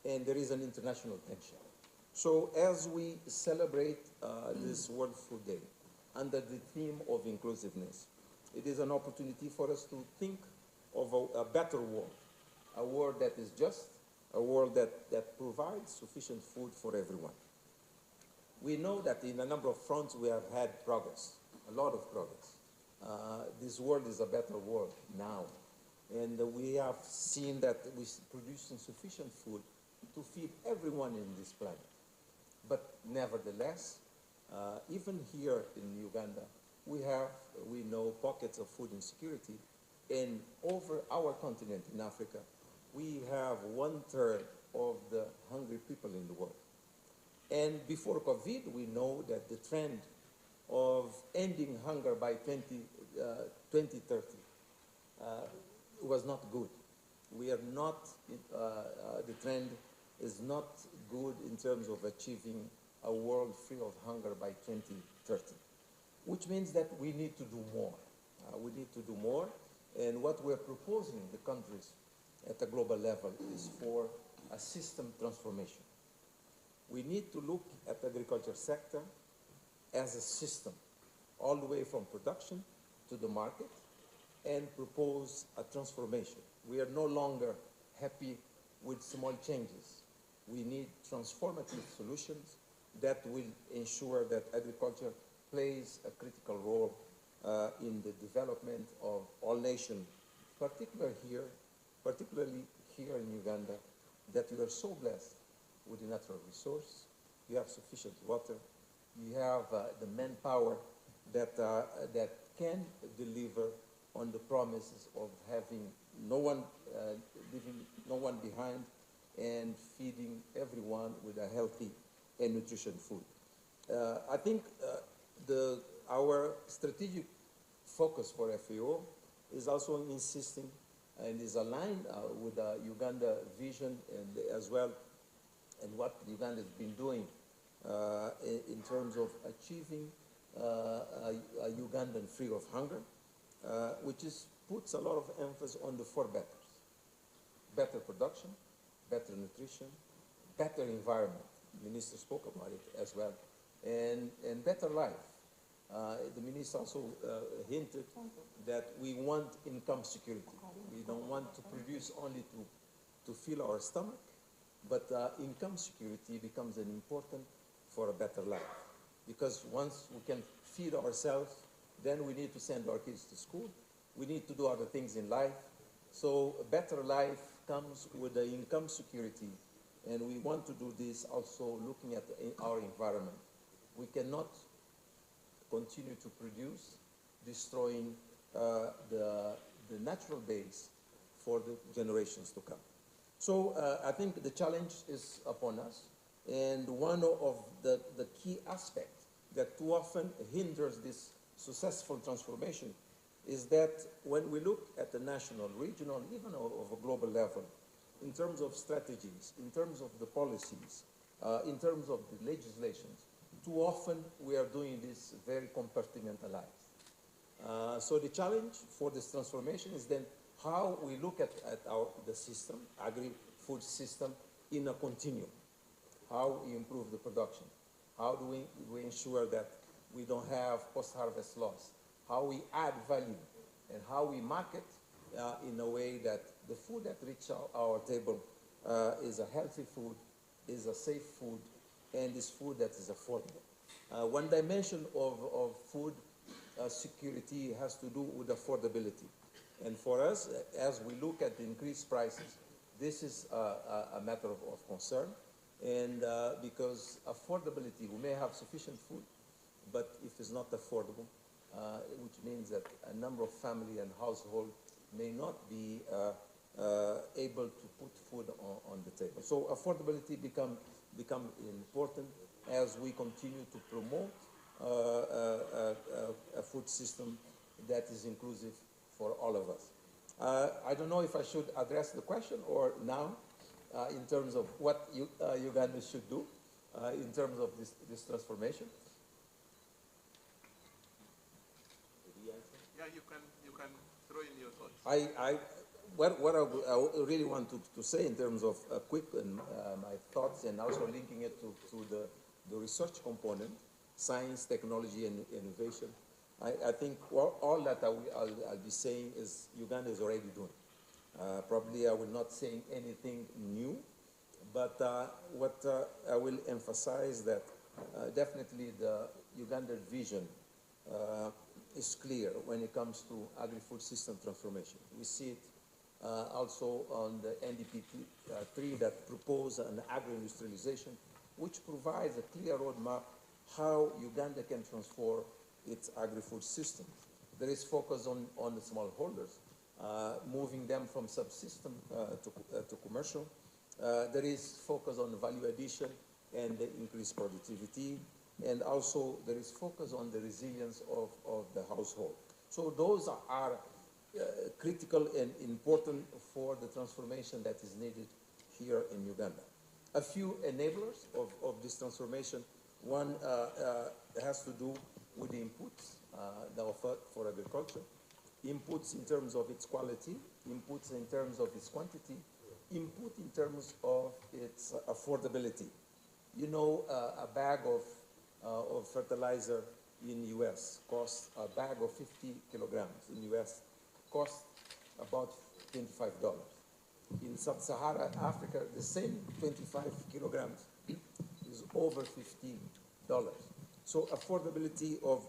and there is an international tension. So as we celebrate this World Food Day under the theme of inclusiveness, it is an opportunity for us to think of a better world, a world that is just, a world that provides sufficient food for everyone. We know that in a number of fronts we have had progress, a lot of progress. This world is a better world now. And we have seen that we produce insufficient food to feed everyone in this planet. But nevertheless, even here in Uganda, we know pockets of food insecurity. And over our continent in Africa, we have 1/3 of the hungry people in the world. And before COVID, we know that the trend of ending hunger by 2030 was not good. We are not, the trend is not good in terms of achieving a world free of hunger by 2030, which means that we need to do more. We need to do more, and what we're proposing the countries at a global level is for a system transformation. We need to look at the agriculture sector as a system, all the way from production to the market, and propose a transformation. We are no longer happy with small changes. We need transformative solutions that will ensure that agriculture plays a critical role in the development of all nations, particularly here in Uganda, that we are so blessed with the natural resource. You have sufficient water. You have the manpower that can deliver on the promises of having leaving no one behind and feeding everyone with a healthy and nutritious food. I think our strategic focus for FAO is also insisting and is aligned with the Uganda vision and as well and what Uganda has been doing in terms of achieving a Ugandan free of hunger, which puts a lot of emphasis on the four betters: better production, better nutrition, better environment. The minister spoke about it as well, and better life. The minister also hinted that we want income security. We don't want to produce only to fill our stomach, but income security becomes an important for a better life. Because once we can feed ourselves, then we need to send our kids to school. We need to do other things in life. So a better life comes with the income security, and we want to do this also looking at our environment. We cannot continue to produce, destroying the natural base for the generations to come. So I think the challenge is upon us, and one of the key aspects that too often hinders this successful transformation is that when we look at the national, regional, even of a global level, in terms of strategies, in terms of the policies, in terms of the legislations, too often we are doing this very compartmentalized. So the challenge for this transformation is then how we look at the system, agri-food system, in a continuum. How we improve the production. How do we ensure that we don't have post-harvest loss? How we add value, and how we market in a way that the food that reaches our table is a healthy food, is a safe food, and is food that is affordable. One dimension of food security has to do with affordability. And for us, as we look at the increased prices, this is a matter of concern. And because affordability, we may have sufficient food, but if it's not affordable, which means that a number of family and household may not be able to put food on the table. So affordability become important as we continue to promote a food system that is inclusive for all of us. I don't know if I should address the question or now in terms of what Uganda should do in terms of this transformation. Yeah, you can throw in your thoughts. What I really want to say in terms of quick my thoughts, and also linking it to the research component, science, technology, and innovation, I think all that I'll be saying is Uganda is already doing. Probably I will not say anything new, but what I will emphasize that Definitely the Ugandan vision is clear when it comes to agri-food system transformation. We see it also on the NDP 3 that propose an agro-industrialization, which provides a clear roadmap how Uganda can transform its agri-food system. There is focus on the smallholders, moving them from subsystem to commercial. There is focus on value addition and the increased productivity, and also there is focus on the resilience of the household. So those are critical and important for the transformation that is needed here in Uganda. A few enablers of this transformation. One has to do with the inputs that are offered for agriculture, inputs in terms of its quality, inputs in terms of its quantity, input in terms of its affordability. You know, a bag of fertilizer in the U.S. costs, a bag of 50 kilograms in the U.S. costs about $25. In sub-Saharan Africa, the same 25 kilograms is over $15. So affordability of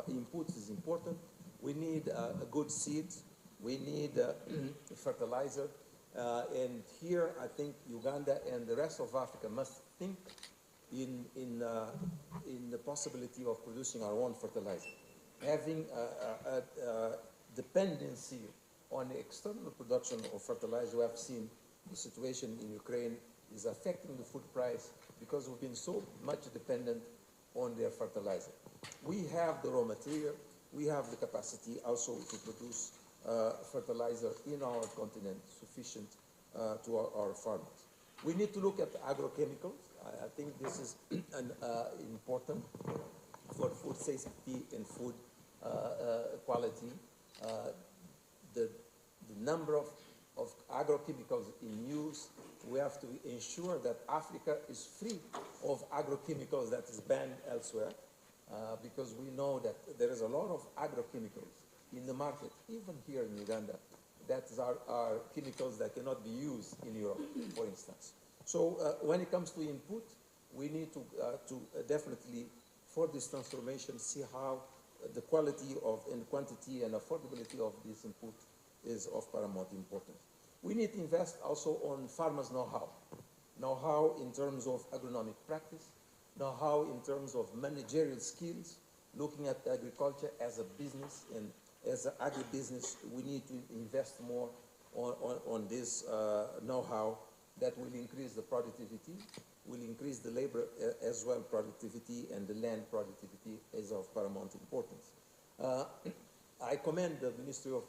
inputs is important. We need a good seeds. We need fertilizer. And here, I think Uganda and the rest of Africa must think in the possibility of producing our own fertilizer. Having a dependency on the external production of fertilizer, we have seen the situation in Ukraine is affecting the food price because we've been so much dependent on their fertilizer. We have the raw material, we have the capacity also to produce fertilizer in our continent sufficient to our farmers. We need to look at agrochemicals. I think this is important for food safety and food quality. The number of agrochemicals in use, we have to ensure that Africa is free of agrochemicals that is banned elsewhere, because we know that there is a lot of agrochemicals in the market, even here in Uganda, that are chemicals that cannot be used in Europe, for instance. So when it comes to input, we need to definitely, for this transformation, see how the quality of and quantity and affordability of this input is of paramount importance. We need to invest also on farmers' know-how. Know-how in terms of agronomic practice, know-how in terms of managerial skills, looking at agriculture as a business, and as an agribusiness, we need to invest more on this know-how that will increase the productivity, will increase the labor as well productivity, and the land productivity is of paramount importance. I commend the Ministry of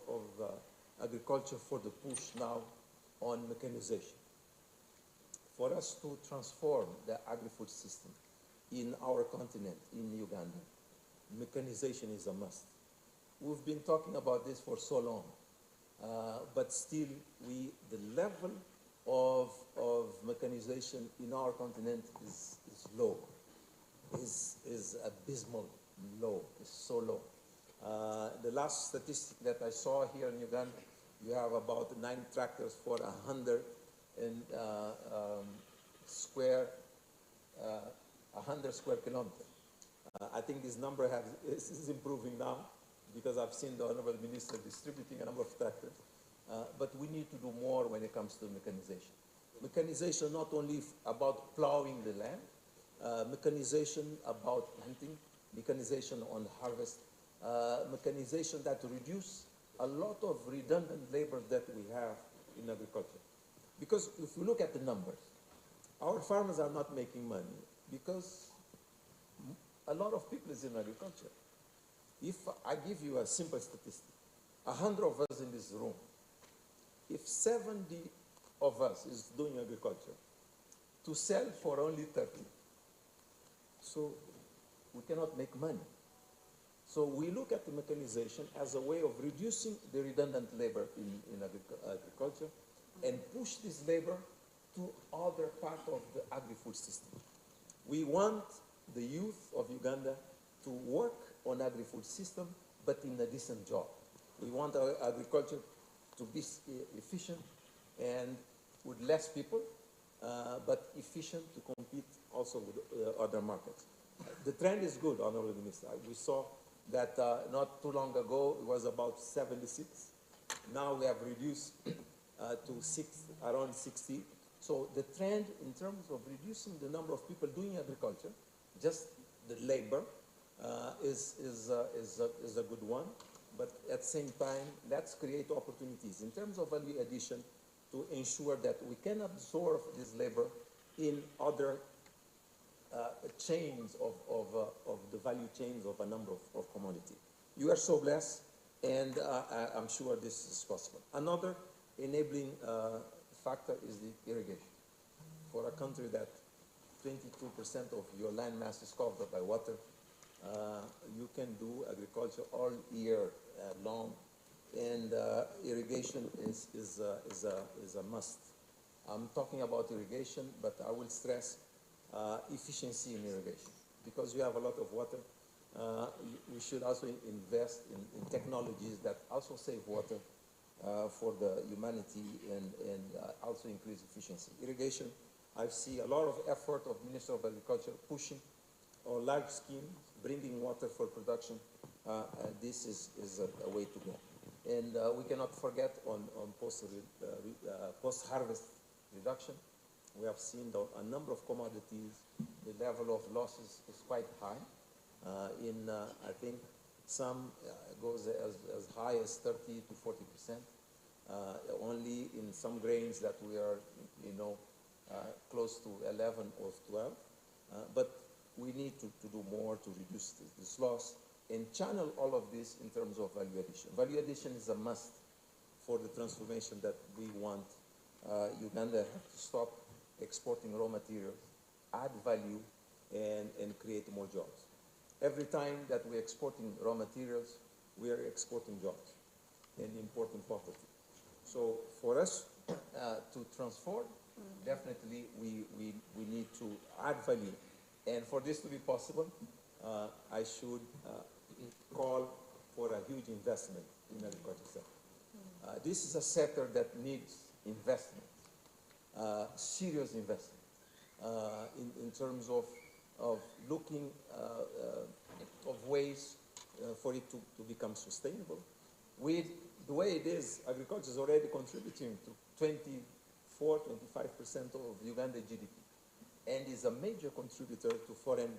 Agriculture for the push now on mechanization. For us to transform the agri-food system in our continent, in Uganda, mechanization is a must. We've been talking about this for so long, but still the level of mechanization in our continent is low, is abysmal low, is so low. The last statistic that I saw here in Uganda, you have about 9 tractors for 100 square kilometers. I think this number is improving now, because I've seen the Honorable Minister distributing a number of tractors. But we need to do more when it comes to mechanization. Mechanization not only about plowing the land, mechanization about planting, mechanization on harvest, mechanization that reduce a lot of redundant labor that we have in agriculture. Because if you look at the numbers, our farmers are not making money because a lot of people is in agriculture. If I give you a simple statistic, 100 of us in this room, if 70 of us is doing agriculture, to sell for only 30, so we cannot make money. So we look at the mechanization as a way of reducing the redundant labor in agriculture and push this labor to other parts of the agri-food system. We want the youth of Uganda to work on agri-food system, but in a decent job. We want our agriculture to be efficient and with less people, but efficient to compete also with other markets. The trend is good, Honorable Minister. We saw that not too long ago it was about 76. Now we have reduced to around 60. So the trend in terms of reducing the number of people doing agriculture, just the labor, is a good one. But at the same time, let's create opportunities in terms of value addition to ensure that we can absorb this labor in other chains of the value chains of a number of commodities. You are so blessed, and I'm sure this is possible. Another enabling factor is the irrigation. For a country that 22% of your land mass is covered by water, you can do agriculture all year long, and irrigation is a must. I'm talking about irrigation, but I will stress efficiency in irrigation. Because we have a lot of water, we should also invest in technologies that also save water for the humanity and also increase efficiency. Irrigation, I see a lot of effort of Minister of Agriculture pushing on large schemes, bringing water for production. This is a way to go. And we cannot forget on post-harvest reduction. We have seen a number of commodities, the level of losses is quite high. I think some goes as high as 30 to 40%. Only in some grains that we are, close to 11 or 12. But we need to do more to reduce this loss and channel all of this in terms of value addition. Value addition is a must for the transformation that we want. Uganda has to stop exporting raw materials, add value, and create more jobs. Every time that we're exporting raw materials, we are exporting jobs and importing poverty. So for us to transform, definitely we need to add value. And for this to be possible, I should call for a huge investment in the agriculture sector. This is a sector that needs investment, serious investment, in terms of looking of ways for it to become sustainable. With the way it is, agriculture is already contributing to 24–25% of Uganda GDP, and is a major contributor to foreign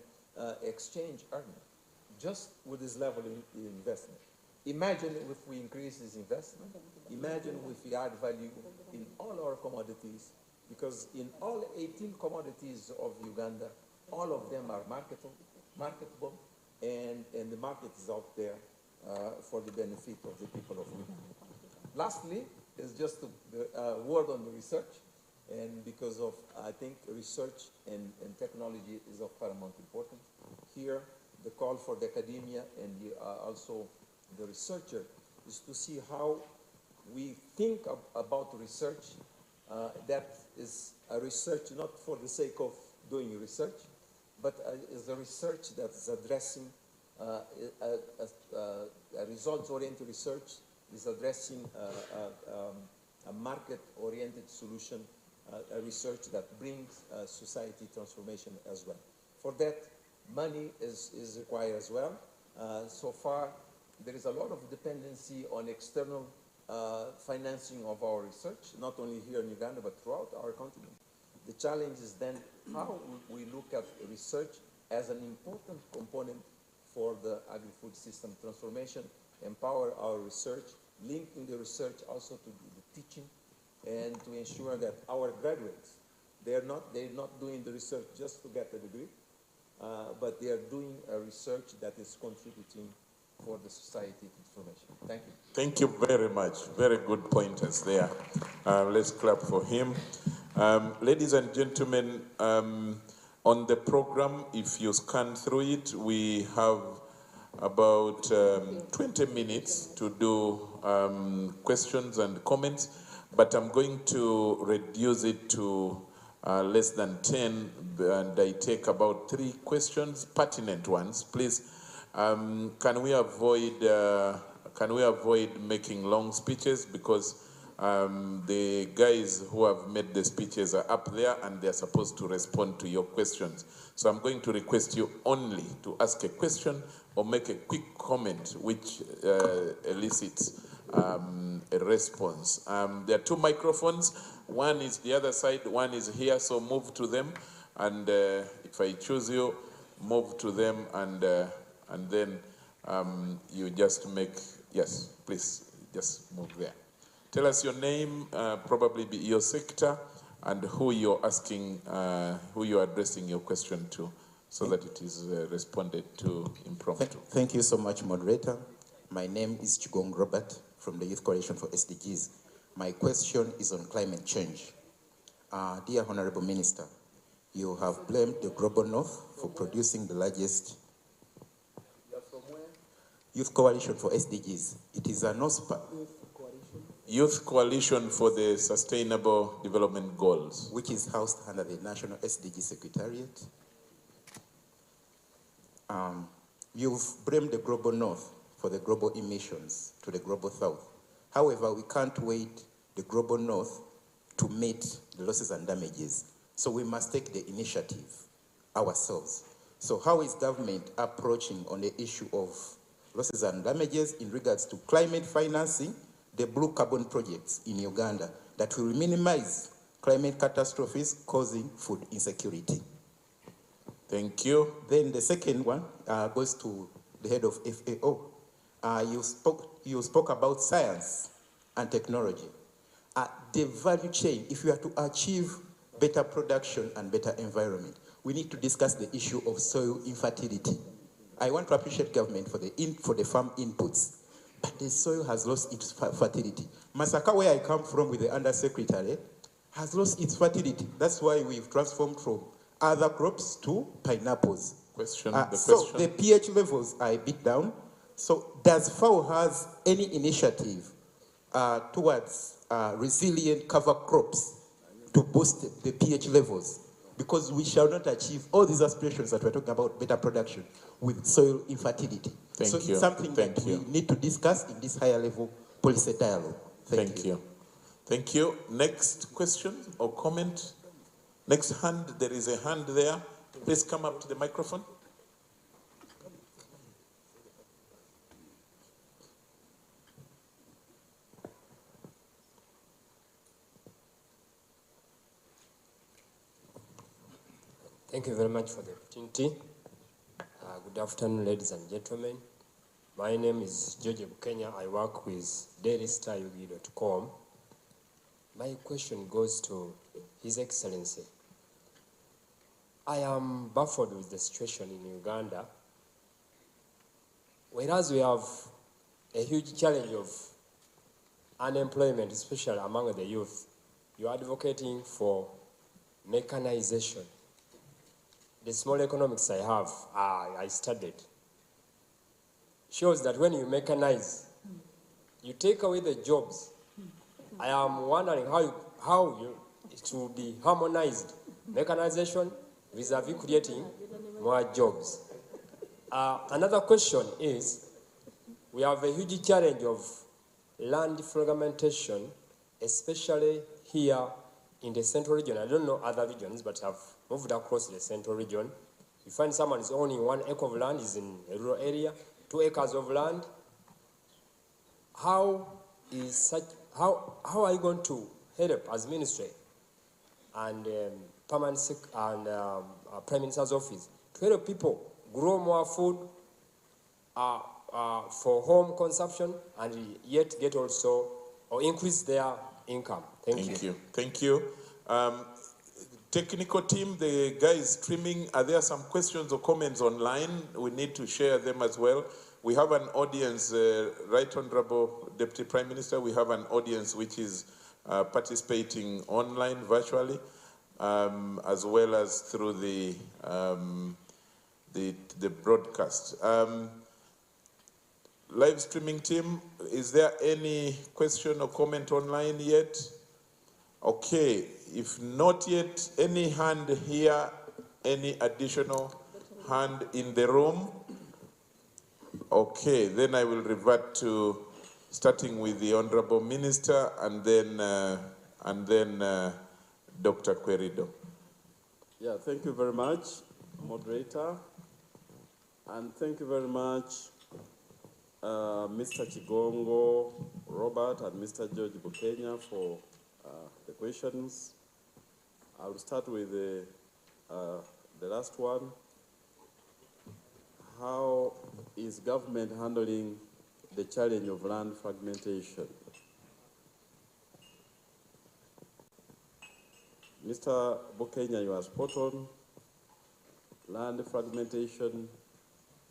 exchange earning, just with this level in investment. Imagine if we increase this investment, imagine if we add value in all our commodities, because in all 18 commodities of Uganda, all of them are marketable, and the market is out there for the benefit of the people of Uganda. Lastly, is just a word on the research, and because of, I think, research and technology is of paramount importance. Here, the call for the academia and also the researcher is to see how we think about research that is a research not for the sake of doing research, but is a research that's addressing a results-oriented research, is addressing a market-oriented solution, a research that brings society transformation as well. For that, money is required as well. So far, there is a lot of dependency on external financing of our research, not only here in Uganda, but throughout our continent. The challenge is then how we look at research as an important component for the agri-food system transformation, empower our research, linking the research also to the teaching, and to ensure that our graduates, they're not doing the research just to get a degree, but they are doing a research that is contributing for the society transformation. Thank you. Thank you very much. Very good pointers there. Let's clap for him. Ladies and gentlemen, on the program, if you scan through it, we have about 20 minutes to do questions and comments, but I'm going to reduce it to less than 10, and I take about 3 questions, pertinent ones. Please, can we avoid making long speeches, because The guys who have made the speeches are up there and they're supposed to respond to your questions. So I'm going to request you only to ask a question or make a quick comment which elicits a response. There are two microphones. One is the other side, one is here, so move to them. And if I choose you, move to them, and then you just make, yes, please, just move there. Tell us your name, probably your sector, and who you're asking, who you're addressing your question to, so that it is responded to impromptu. Thank you so much, moderator. My name is Chugong Robert from the Youth Coalition for SDGs. My question is on climate change. Dear Honorable Minister, you have blamed the Global North for producing the largest Youth Coalition for SDGs. It is a Youth Coalition for the Sustainable Development Goals, which is housed under the National SDG Secretariat. You've blamed the Global North for the global emissions to the Global South. However, we can't wait the Global North to meet the losses and damages. So we must take the initiative ourselves. So how is government approaching on the issue of losses and damages in regards to climate financing, the blue carbon projects in Uganda that will minimize climate catastrophes causing food insecurity? Thank you. Then the second one goes to the head of FAO. You spoke about science and technology. The value chain, if we are to achieve better production and better environment, we need to discuss the issue of soil infertility. I want to appreciate government for the farm inputs, but the soil has lost its fertility. Masaka, where I come from with the undersecretary, has lost its fertility. That's why we've transformed from other crops to pineapples. So the pH levels are a bit down. So does FAO has any initiative towards resilient cover crops to boost the pH levels? Because we shall not achieve all these aspirations that we're talking about, better production, with soil infertility. So it's something that we need to discuss in this higher level policy dialogue. Thank you. Thank you. Next question or comment? Next hand, there is a hand there. Please come up to the microphone. Thank you very much for the opportunity. Good afternoon, ladies and gentlemen. My name is George Bukenya. I work with dailystarug.com. My question goes to His Excellency. I am baffled with the situation in Uganda. Whereas we have a huge challenge of unemployment, especially among the youth, you are advocating for mechanization. The small economics I have, I studied, shows that when you mechanize, you take away the jobs. I am wondering how it will be harmonized, mechanization vis-a-vis creating more jobs. Another question is, we have a huge challenge of land fragmentation, especially here in the central region. I don't know other regions, but I've moved across the central region. You find someone is owning 1 acre of land, is in a rural area, 2 acres of land. How are you going to help as ministry and Prime Minister's office to help people grow more food for home consumption and yet get also or increase their income? Thank you. Thank you. Technical team, the guys streaming, are there some questions or comments online? We need to share them as well. We have an audience, Right Honorable Deputy Prime Minister, we have an audience which is participating online, virtually, as well as through the broadcast. Live streaming team, is there any question or comment online yet? Okay, if not yet, any hand here, any additional hand in the room? Okay, then I will revert to starting with the Honorable Minister and then Dr. Querido. Yeah, thank you very much, moderator. And thank you very much, Mr. Chigongo, Robert, and Mr. George Bukenya for the questions. I'll start with the last one. How is government handling the challenge of land fragmentation? Mr. Bukenya, you are spot on. Land fragmentation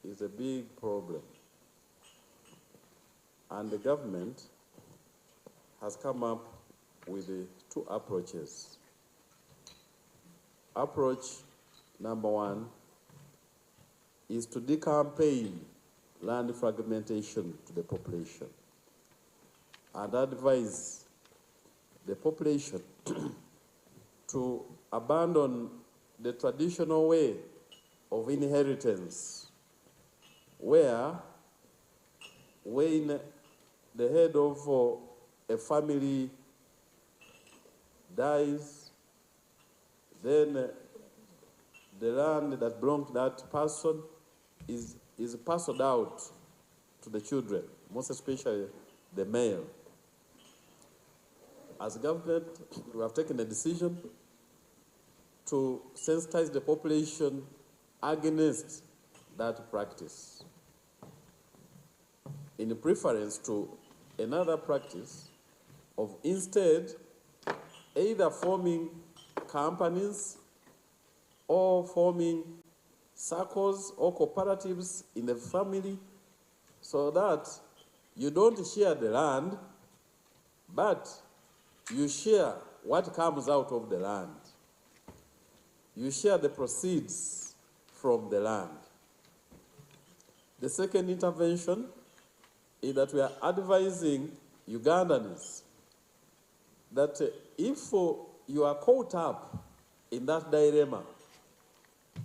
is a big problem. And the government has come up with two approaches. Approach number one is to decampaign land fragmentation to the population and advise the population to abandon the traditional way of inheritance, where when the head of a family dies, then the land that belongs to that person is passed out to the children, most especially the male. As a government, we have taken a decision to sensitize the population against that practice, in preference to another practice of instead either forming companies or forming circles or cooperatives in the family, so that you don't share the land, but you share what comes out of the land. You share the proceeds from the land. The second intervention is that we are advising Ugandans that if you are caught up in that dilemma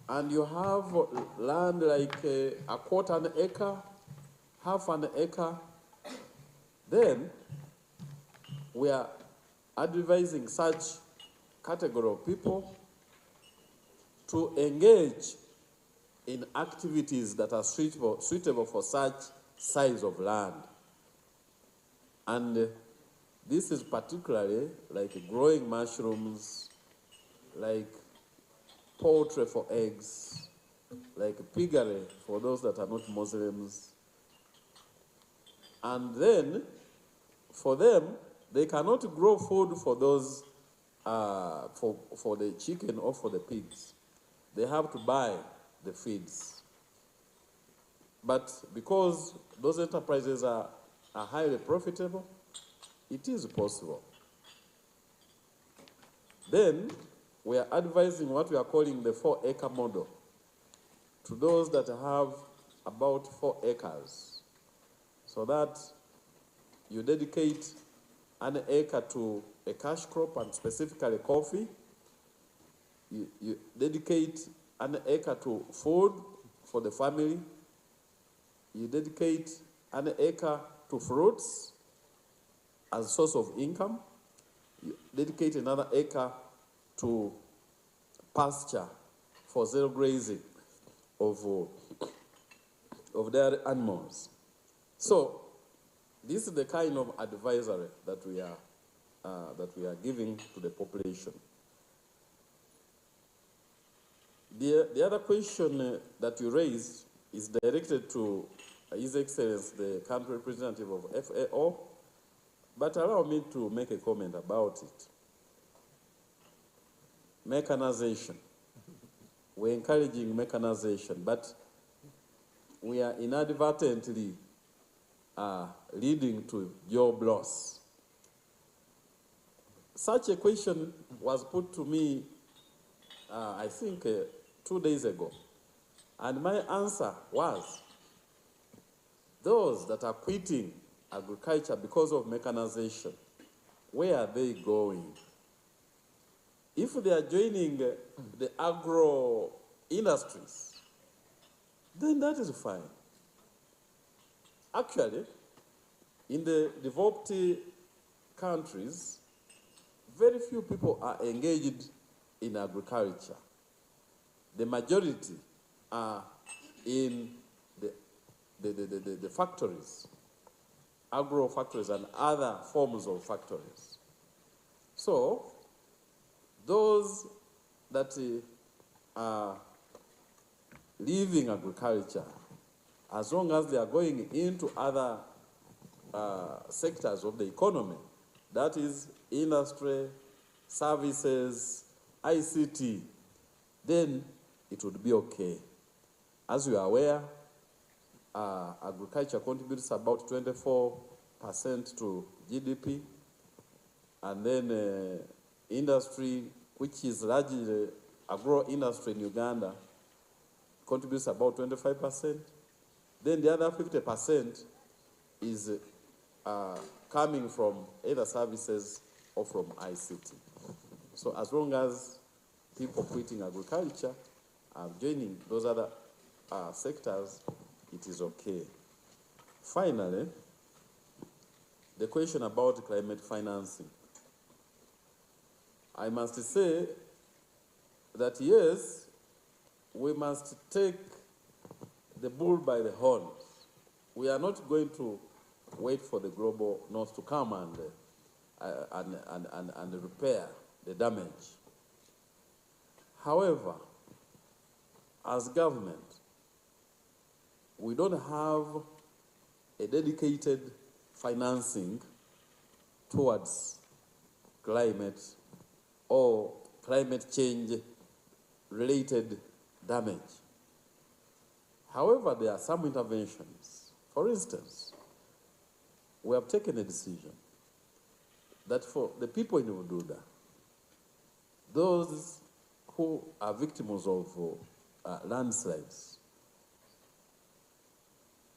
and you have land like a quarter an acre, half an acre, then we are advising such category of people to engage in activities that are suitable for such size of land. And this is particularly like growing mushrooms, like poultry for eggs, like piggery for those that are not Muslims. And then, for them, they cannot grow food for those, for the chicken or for the pigs. They have to buy the feeds. But because those enterprises are highly profitable, it is possible. Then we are advising what we are calling the 4-acre model to those that have about 4 acres, so that you dedicate an acre to a cash crop, and specifically coffee. You dedicate an acre to food for the family. You dedicate an acre to fruits as a source of income. You dedicate another acre to pasture for zero grazing of their animals. So this is the kind of advisory that we are giving to the population. The other question that you raised is directed to His Excellency, the country representative of FAO, but allow me to make a comment about it. Mechanization. We're encouraging mechanization, but we are inadvertently leading to job loss. Such a question was put to me, I think, 2 days ago. And my answer was, those that are quitting agriculture because of mechanization, where are they going? If they are joining the agro industries, then that is fine. Actually, In the developed countries, very few people are engaged in agriculture. The majority are in the factories, agro factories and other forms of factories. So those that are leaving agriculture, as long as they are going into other sectors of the economy, that is industry, services, ICT, then it would be okay. As you are aware, agriculture contributes about 24% to GDP, and then industry, which is largely agro-industry in Uganda, contributes about 25%. Then the other 50% is coming from either services or from ICT. So as long as people quitting agriculture are joining those other sectors, it is okay. Finally, the question about climate financing. I must say that yes, we must take the bull by the horns. We are not going to wait for the global north to come and repair the damage. However, as government, we don't have a dedicated financing towards climate or climate change related damage. However, there are some interventions. For instance, we have taken a decision that for the people in Ududa, those who are victims of landslides,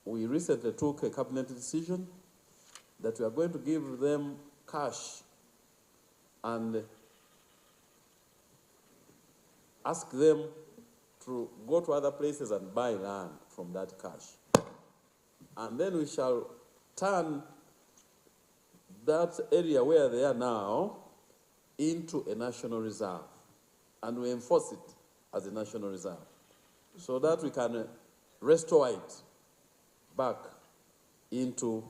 we recently took a cabinet decision that we are going to give them cash and ask them to go to other places and buy land from that cash. And then we shall turn that area where they are now into a national reserve, and we enforce it as a national reserve so that we can restore it back into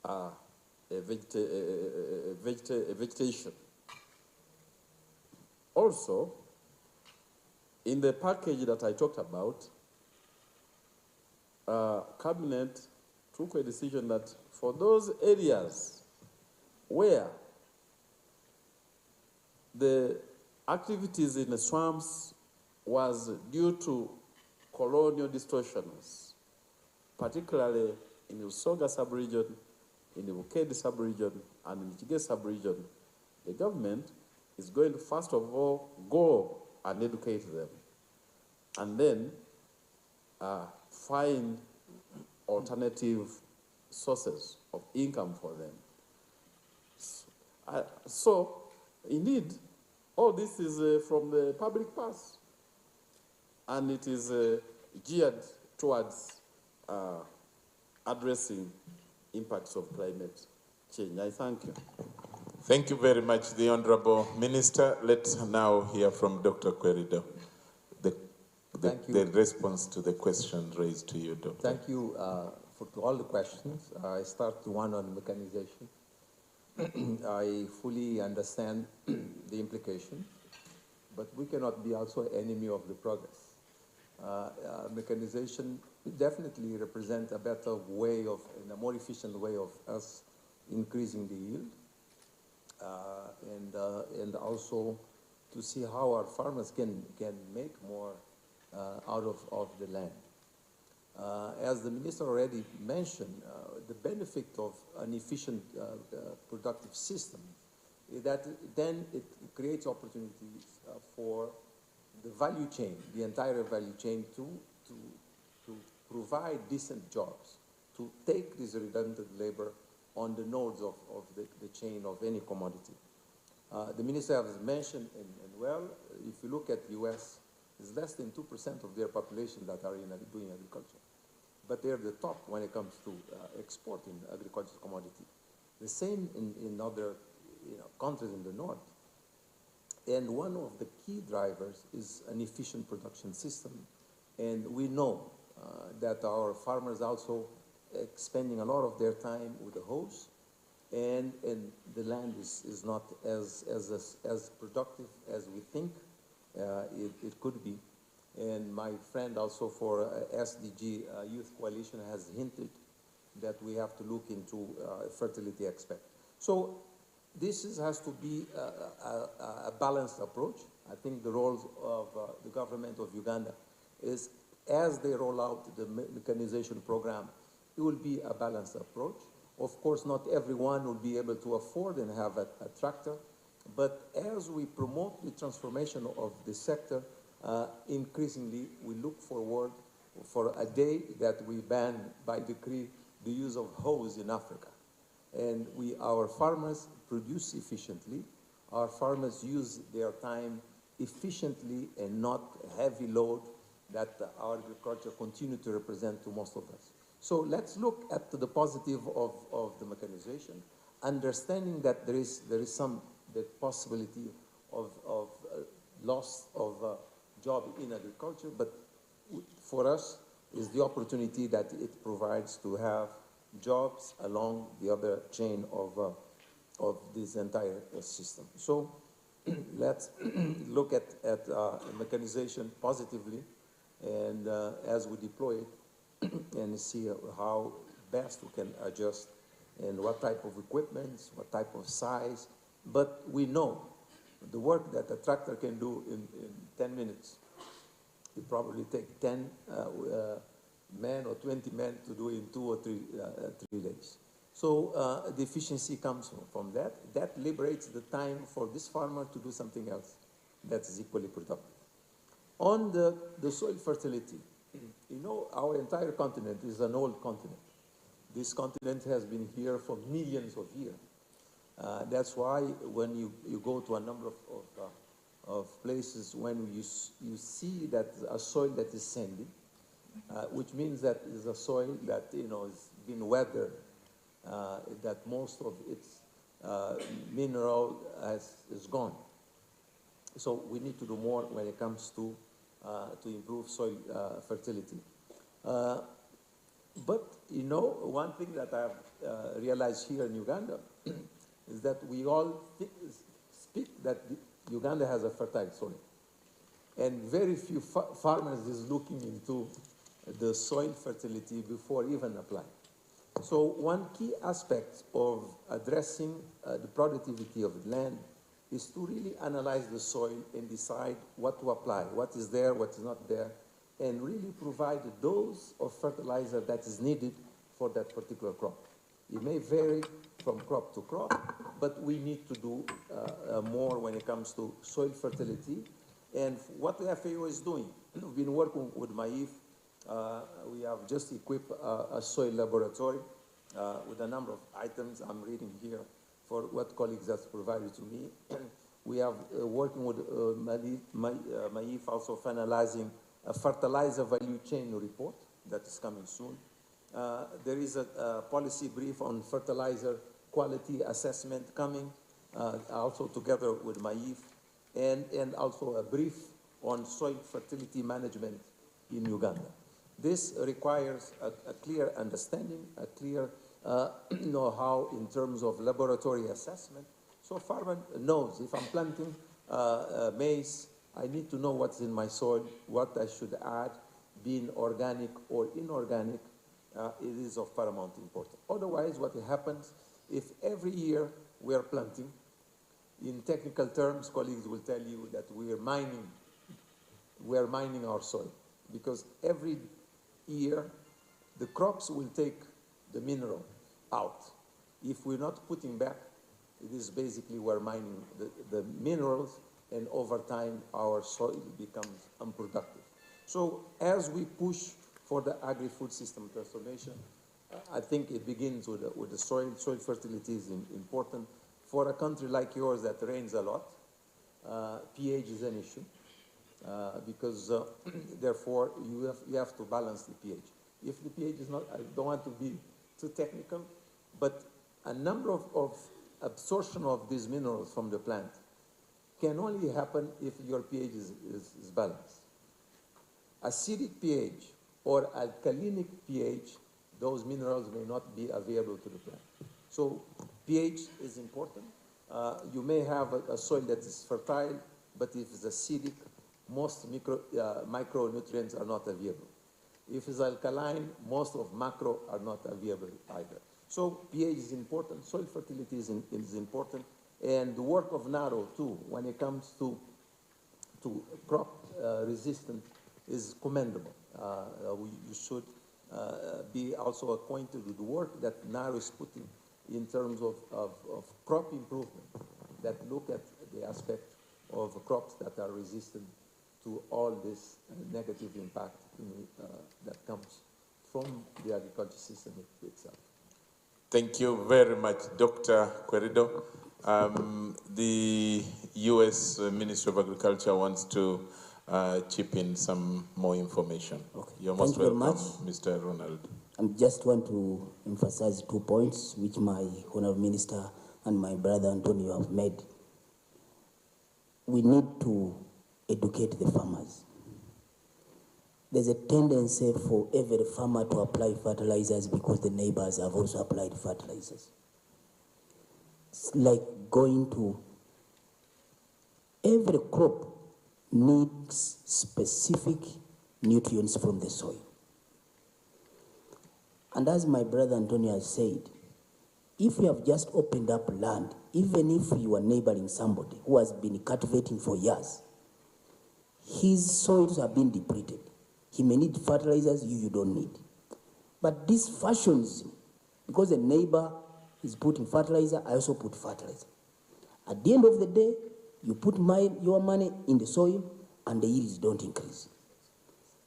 a vegetation. Also, in the package that I talked about, Cabinet took a decision that for those areas where the activities in the swamps was due to colonial distortions, particularly in the Usoga sub-region, in the Bukedi sub-region, and in the Chige sub-region, the government is going to first of all go and educate them, and then find alternative sources of income for them. So, indeed, all this is from the public purse, and it is geared towards addressing impacts of climate change. I thank you. Thank you very much, the Honorable Minister. Let's now hear from Dr. Querido, the response to the question raised to you, Doctor. Thank you to all the questions. I start the one on mechanization. I fully understand the implication, but we cannot be also enemy of the progress. Mechanization definitely represents a better way of, and a more efficient way of us increasing the yield, and also to see how our farmers can make more out of the land. As the Minister already mentioned, the benefit of an efficient productive system is that then it creates opportunities for the value chain, the entire value chain, to provide decent jobs, to take this redundant labor on the nodes of the chain of any commodity. The Minister has mentioned, and well, if you look at the US, it's less than 2% of their population that are doing agriculture. but they're the top when it comes to exporting agricultural commodity. The same in other countries in the north. And one of the key drivers is an efficient production system. And we know that our farmers also spending a lot of their time with the hose, and the land is not as productive as we think it could be. And my friend also for SDG Youth Coalition has hinted that we have to look into fertility aspect. So this has to be a balanced approach. I think the role of the government of Uganda is, as they roll out the mechanization program, it will be a balanced approach. Of course, not everyone will be able to afford and have a tractor, but as we promote the transformation of the sector, increasingly we look forward for a day that we ban by decree the use of hose in Africa. And our farmers produce efficiently. Our farmers use their time efficiently and not heavy load that our agriculture continue to represent to most of us. So let's look at the positive of the mechanization, understanding that there is the possibility of loss of job in agriculture, but for us is the opportunity that it provides to have jobs along the other chain of this entire system. So let's look at mechanization positively, and as we deploy it, and see how best we can adjust and what type of equipment, what type of size. But we know the work that a tractor can do in 10 minutes, it probably take 10 men or 20 men to do in 2 or 3 days. So the efficiency comes from that. That liberates the time for this farmer to do something else that is equally productive. On the soil fertility, our entire continent is an old continent. This continent has been here for millions of years. That's why when you go to a number of places, when you see that a soil that is sandy, which means that is a soil that has been weathered, that most of its mineral is gone. So we need to do more when it comes to improve soil fertility. But one thing that I've realized here in Uganda is that we all speak that Uganda has a fertile soil, and very few farmers is looking into the soil fertility before even applying. So one key aspect of addressing the productivity of the land is to really analyze the soil and decide what to apply, what is there, what is not there, and really provide the dose of fertilizer that is needed for that particular crop. It may vary from crop to crop, but we need to do more when it comes to soil fertility. And what the FAO is doing, we've been working with MAIF. We have just equipped a soil laboratory with a number of items I'm reading here for what colleagues have provided to me. We are working with MAIF also finalizing a fertilizer value chain report that is coming soon. There is a policy brief on fertilizer quality assessment coming, also together with MAIF, and also a brief on soil fertility management in Uganda. This requires a clear understanding, a clear know-how in terms of laboratory assessment. So farmer knows if I'm planting maize, I need to know what's in my soil, what I should add, being organic or inorganic. It is of paramount importance. Otherwise, what happens if every year we are planting, in technical terms, colleagues will tell you that we are mining our soil, because every year the crops will take the mineral out. If we're not putting back, it is basically we're mining the minerals, and over time our soil becomes unproductive. So as we push for the agri-food system transformation, I think it begins with the soil. Soil fertility is important. For a country like yours that rains a lot, pH is an issue, because therefore you have to balance the pH. if the pH is not, I don't want to be too technical, but a number of absorption of these minerals from the plant can only happen if your pH is balanced. Acidic pH or alkalinic pH, those minerals may not be available to the plant. So pH is important. You may have a soil that is fertile, but if it's acidic, most micronutrients are not available. If it's alkaline, most of macro are not available either. So pH is important, soil fertility is important, and the work of NARO too, when it comes to crop resistance, is commendable. You should be also acquainted with the work that NARO is putting in terms of crop improvement, that look at the aspect of crops that are resistant to all this negative impact that comes from the agriculture system itself. Thank you very much, Dr. Querido. The U.S. Ministry of Agriculture wants to chip in some more information. Okay. You're most welcome, Mr. Ronald. I just want to emphasize 2 points which my Honourable Minister and my brother Antonio have made. We need to educate the farmers. There's a tendency for every farmer to apply fertilizers because the neighbors have also applied fertilizers. It's like going to every crop needs specific nutrients from the soil. And as my brother Antonio has said, if you have just opened up land, even if you are neighboring somebody who has been cultivating for years, his soils have been depleted. He may need fertilizers you don't need. But this fashions, because the neighbor is putting fertilizer, I also put fertilizer. At the end of the day, you put your money in the soil and the yields don't increase.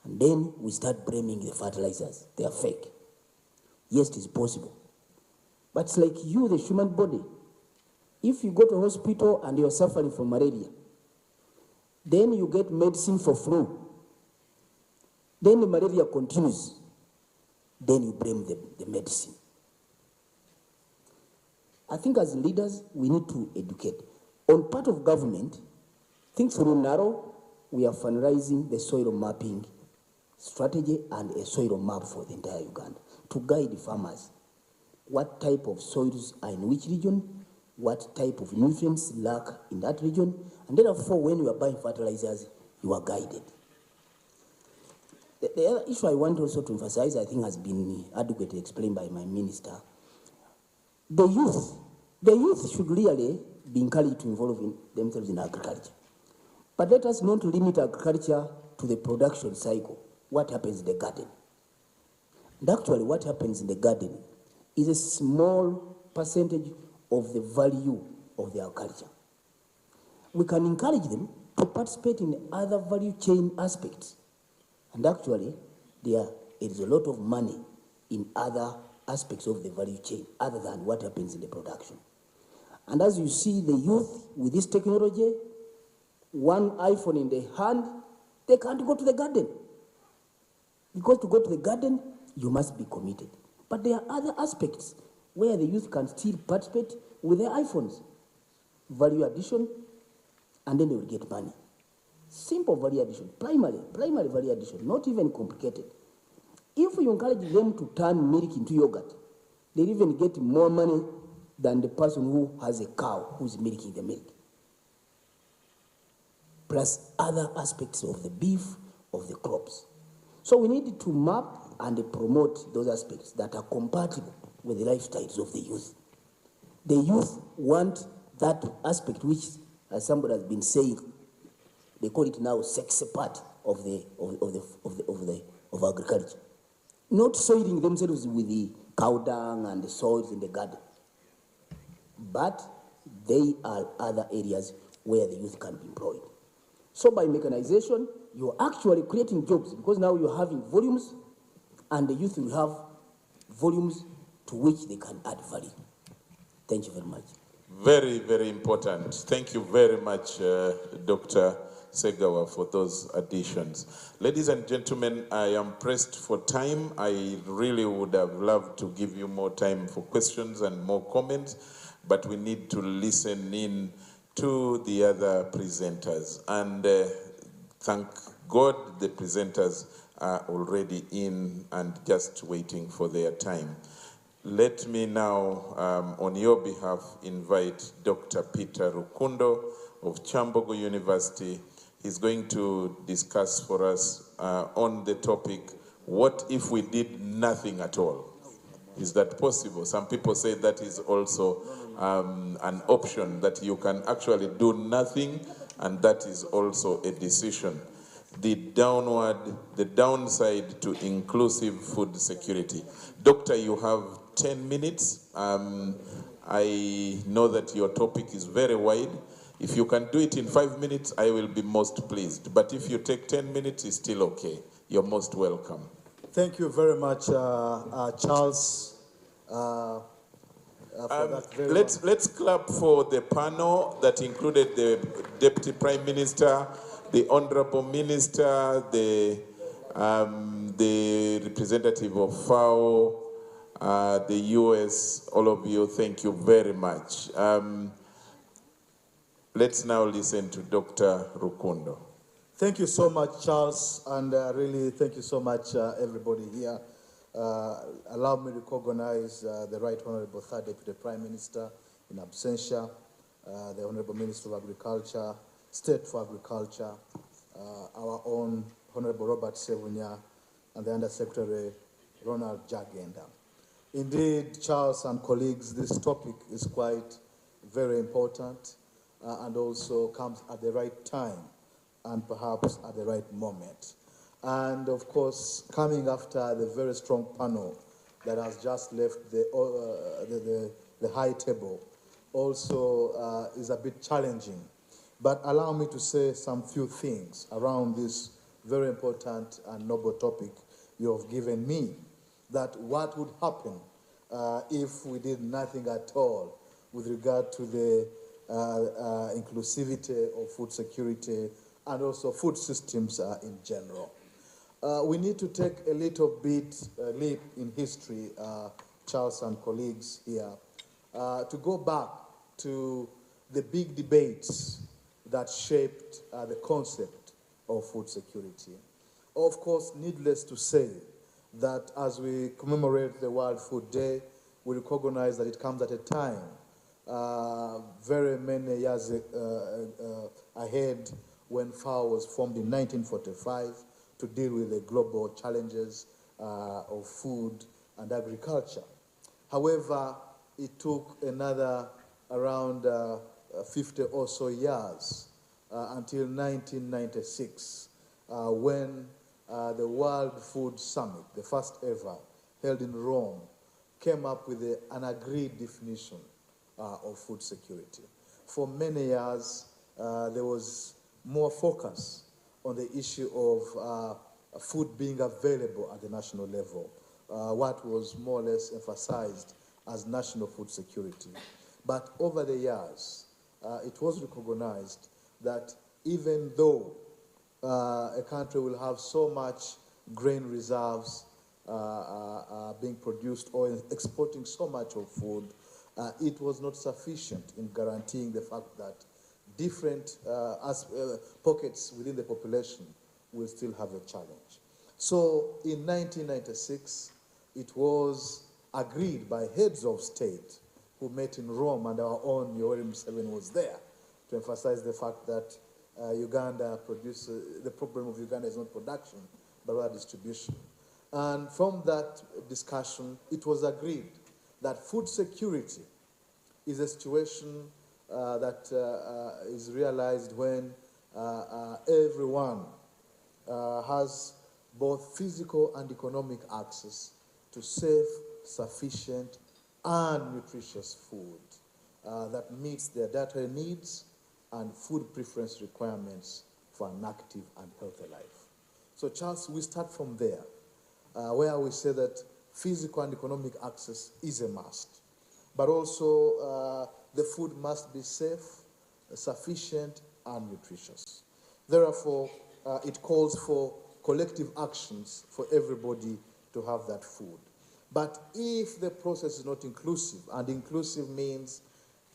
And then we start blaming the fertilizers. They are fake. Yes, it is possible. But it's like you, the human body. If you go to a hospital and you're suffering from malaria, then you get medicine for flu. Then the malaria continues. Then you blame the medicine. I think as leaders, we need to educate. On part of government, think through NARO, we are finalizing the soil mapping strategy and a soil map for the entire Uganda to guide farmers. What type of soils are in which region, what type of nutrients lack in that region, and therefore when you are buying fertilizers, you are guided. The other issue I want also to emphasize, I think has been adequately explained by my minister. The youth should really be encouraged to involve themselves in agriculture. But let us not limit agriculture to the production cycle. What happens in the garden? And actually what happens in the garden is a small percentage of the value of the agriculture. We can encourage them to participate in other value chain aspects. And actually, there is a lot of money in other aspects of the value chain other than what happens in the production. And as you see the youth with this technology, one iPhone in the hand, they can't go to the garden. Because to go to the garden, you must be committed. But there are other aspects where the youth can still participate with their iPhones. Value addition, and then they will get money. Simple value addition, primary value addition, not even complicated. If you encourage them to turn milk into yogurt, they even get more money than the person who has a cow who's milking the milk. Plus other aspects of the beef, of the crops. So we need to map and promote those aspects that are compatible with the lifestyles of the youth. The youth want that aspect which, as somebody has been saying, they call it now sexy part of agriculture. Not soiling themselves with the cow dung and the soils in the garden. But they are other areas where the youth can be employed. So by mechanization, you're actually creating jobs because now you're having volumes and the youth will have volumes to which they can add value. Thank you very much. Very, very important. Thank you very much, Dr. Segawa for those additions. Ladies and gentlemen, I am pressed for time. I really would have loved to give you more time for questions and more comments, but we need to listen in to the other presenters. And thank God the presenters are already in and just waiting for their time. Let me now, on your behalf, invite Dr. Peter Rukundo of Chambogo University. He's going to discuss for us on the topic, what if we did nothing at all? Is that possible? Some people say that is also an option, that you can actually do nothing, and that is also a decision. The downside to inclusive food security. Doctor, you have 10 minutes. I know that your topic is very wide. If you can do it in 5 minutes, I will be most pleased. But if you take 10 minutes, it's still okay. You're most welcome. Thank you very much, Charles. Let's clap for the panel that included the Deputy Prime Minister, the Honorable Minister, the representative of FAO, the US, all of you, thank you very much. Let's now listen to Dr. Rukundo. Thank you so much, Charles, and really thank you so much, everybody here. Allow me to recognize the Right Honorable Third Deputy Prime Minister in absentia, the Honorable Minister of Agriculture, State for Agriculture, our own Honorable Robert Sevunya, and the Undersecretary Ronald Jagenda. Indeed, Charles and colleagues, this topic is quite very important and also comes at the right time and perhaps at the right moment. And of course, coming after the very strong panel that has just left the high table also is a bit challenging. But allow me to say some few things around this very important and noble topic you have given me, that what would happen if we did nothing at all with regard to the inclusivity of food security and also food systems in general. We need to take a little bit leap in history, Charles and colleagues here, to go back to the big debates that shaped the concept of food security. Of course, needless to say that as we commemorate the World Food Day, we recognize that it comes at a time very many years ahead when FAO was formed in 1945 to deal with the global challenges of food and agriculture. However, it took another around 50 or so years until 1996 when the World Food Summit, the first ever, held in Rome, came up with an agreed definition of food security. For many years, there was more focus on the issue of food being available at the national level, what was more or less emphasized as national food security. But over the years, it was recognized that even though a country will have so much grain reserves being produced or exporting so much of food, it was not sufficient in guaranteeing the fact that different pockets within the population will still have a challenge. So in 1996, it was agreed by heads of state who met in Rome, and our own Yoweri Museveni was there to emphasize the fact that Uganda produces, the problem of Uganda is not production, but rather distribution. And from that discussion, it was agreed that food security is a situation that is realized when everyone has both physical and economic access to safe, sufficient, and nutritious food that meets their dietary needs and food preference requirements for an active and healthy life. So, Charles, we start from there, where we say that physical and economic access is a must, but also the food must be safe, sufficient, and nutritious. Therefore, it calls for collective actions for everybody to have that food. But if the process is not inclusive, and inclusive means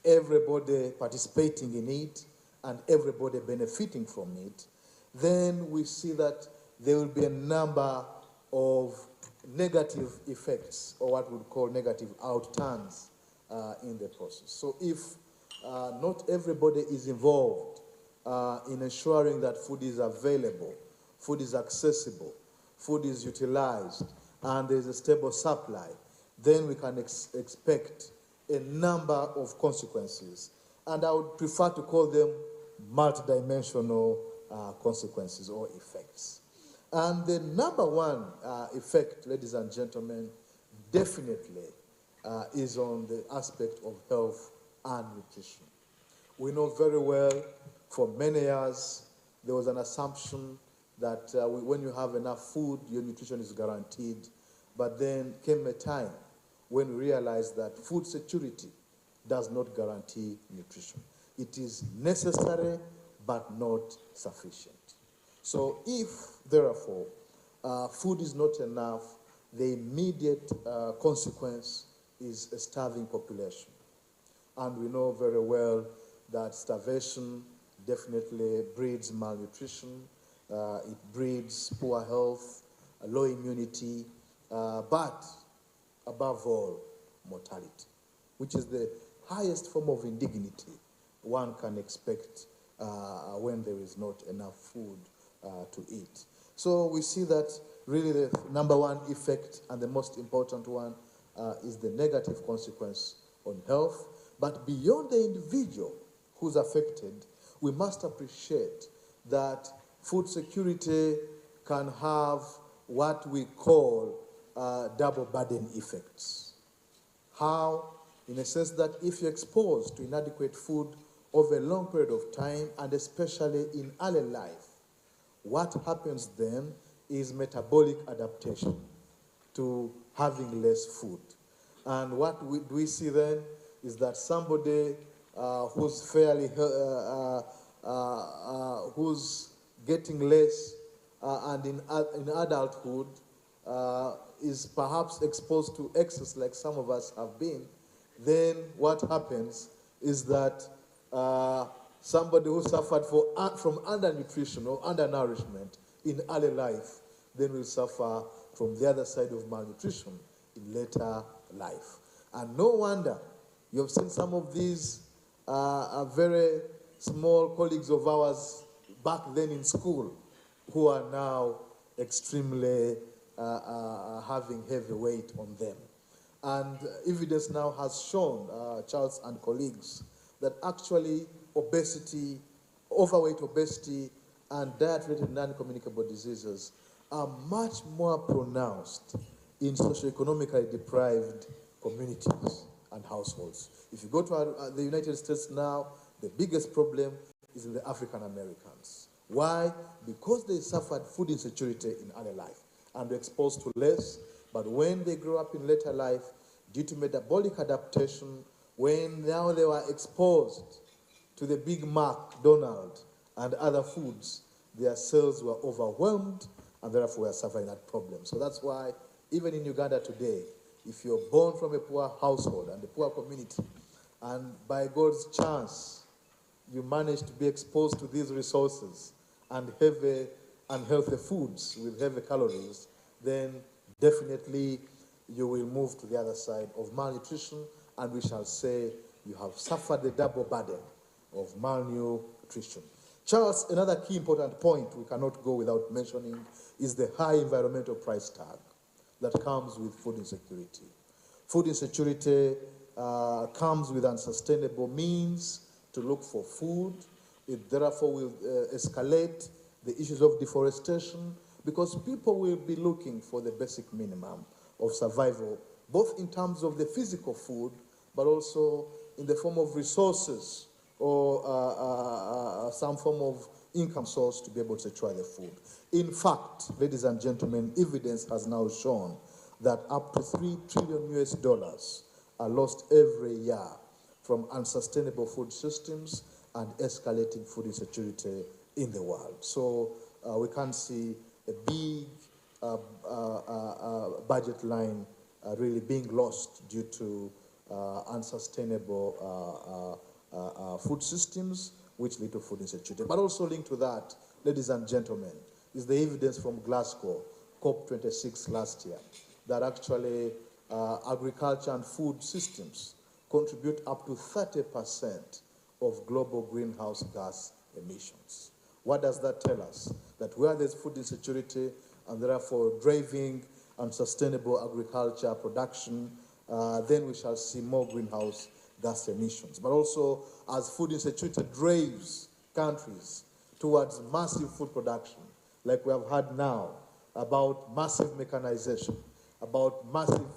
everybody participating in it and everybody benefiting from it, then we see that there will be a number of negative effects, or what we would call negative outturns in the process. So if not everybody is involved in ensuring that food is available, food is accessible, food is utilized, and there's a stable supply, then we can expect a number of consequences. And I would prefer to call them multidimensional consequences or effects. And the number one effect, ladies and gentlemen, definitely is on the aspect of health and nutrition. We know very well, for many years, there was an assumption that when you have enough food, your nutrition is guaranteed. But then came a time when we realized that food security does not guarantee nutrition. It is necessary, but not sufficient. So if, therefore, food is not enough, the immediate consequence is a starving population. And we know very well that starvation definitely breeds malnutrition, it breeds poor health, low immunity, but above all, mortality, which is the highest form of indignity one can expect when there is not enough food to eat. So we see that really the number one effect and the most important one is the negative consequence on health. But beyond the individual who's affected, we must appreciate that food security can have what we call double burden effects. How? In a sense that if you're exposed to inadequate food over a long period of time, and especially in early life, what happens then is metabolic adaptation to having less food. And what we see then is that somebody who's fairly, who's getting less and in adulthood is perhaps exposed to excess like some of us have been, then what happens is that somebody who suffered from undernutrition or undernourishment in early life then will suffer from the other side of malnutrition in later life. And no wonder you've seen some of these very small colleagues of ours back then in school who are now extremely having heavy weight on them. And evidence now has shown, Charles and colleagues, that actually obesity, overweight obesity, and diet-related non-communicable diseases are much more pronounced in socioeconomically deprived communities and households. If you go to the United States now, the biggest problem is in the African Americans. Why? Because they suffered food insecurity in early life and were exposed to less, but when they grow up in later life, due to metabolic adaptation, when now they were exposed to the Big Mac, Donald, and other foods, their cells were overwhelmed and therefore were suffering that problem. So that's why even in Uganda today, if you're born from a poor household and a poor community, and by God's chance, you manage to be exposed to these resources and heavy unhealthy foods with heavy calories, then definitely you will move to the other side of malnutrition, and we shall say you have suffered the double burden of malnutrition. Charles, another key important point we cannot go without mentioning is the high environmental price tag that comes with food insecurity. Food insecurity comes with unsustainable means to look for food. It therefore will escalate the issues of deforestation, because people will be looking for the basic minimum of survival, both in terms of the physical food, but also in the form of resources or some form of income source to be able to secure the food. In fact, ladies and gentlemen, evidence has now shown that up to $3 trillion are lost every year from unsustainable food systems and escalating food insecurity in the world. So we can't see a big budget line really being lost due to unsustainable food systems, which lead to food insecurity. But also linked to that, ladies and gentlemen, is the evidence from Glasgow, COP26 last year, that actually agriculture and food systems contribute up to 30% of global greenhouse gas emissions. What does that tell us? That where there's food insecurity and therefore driving and sustainable agriculture production, then we shall see more greenhouse gas emissions. But also, as food insecurity drives countries towards massive food production, like we have had now, about massive mechanization, about massive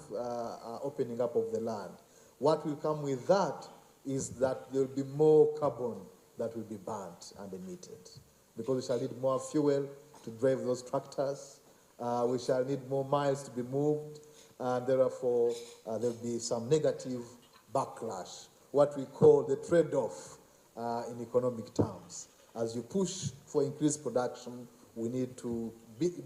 opening up of the land, what will come with that is that there will be more carbon that will be burnt and emitted, because we shall need more fuel to drive those tractors, we shall need more miles to be moved, and therefore there will be some negative backlash, what we call the trade-off in economic terms. As you push for increased production, we need to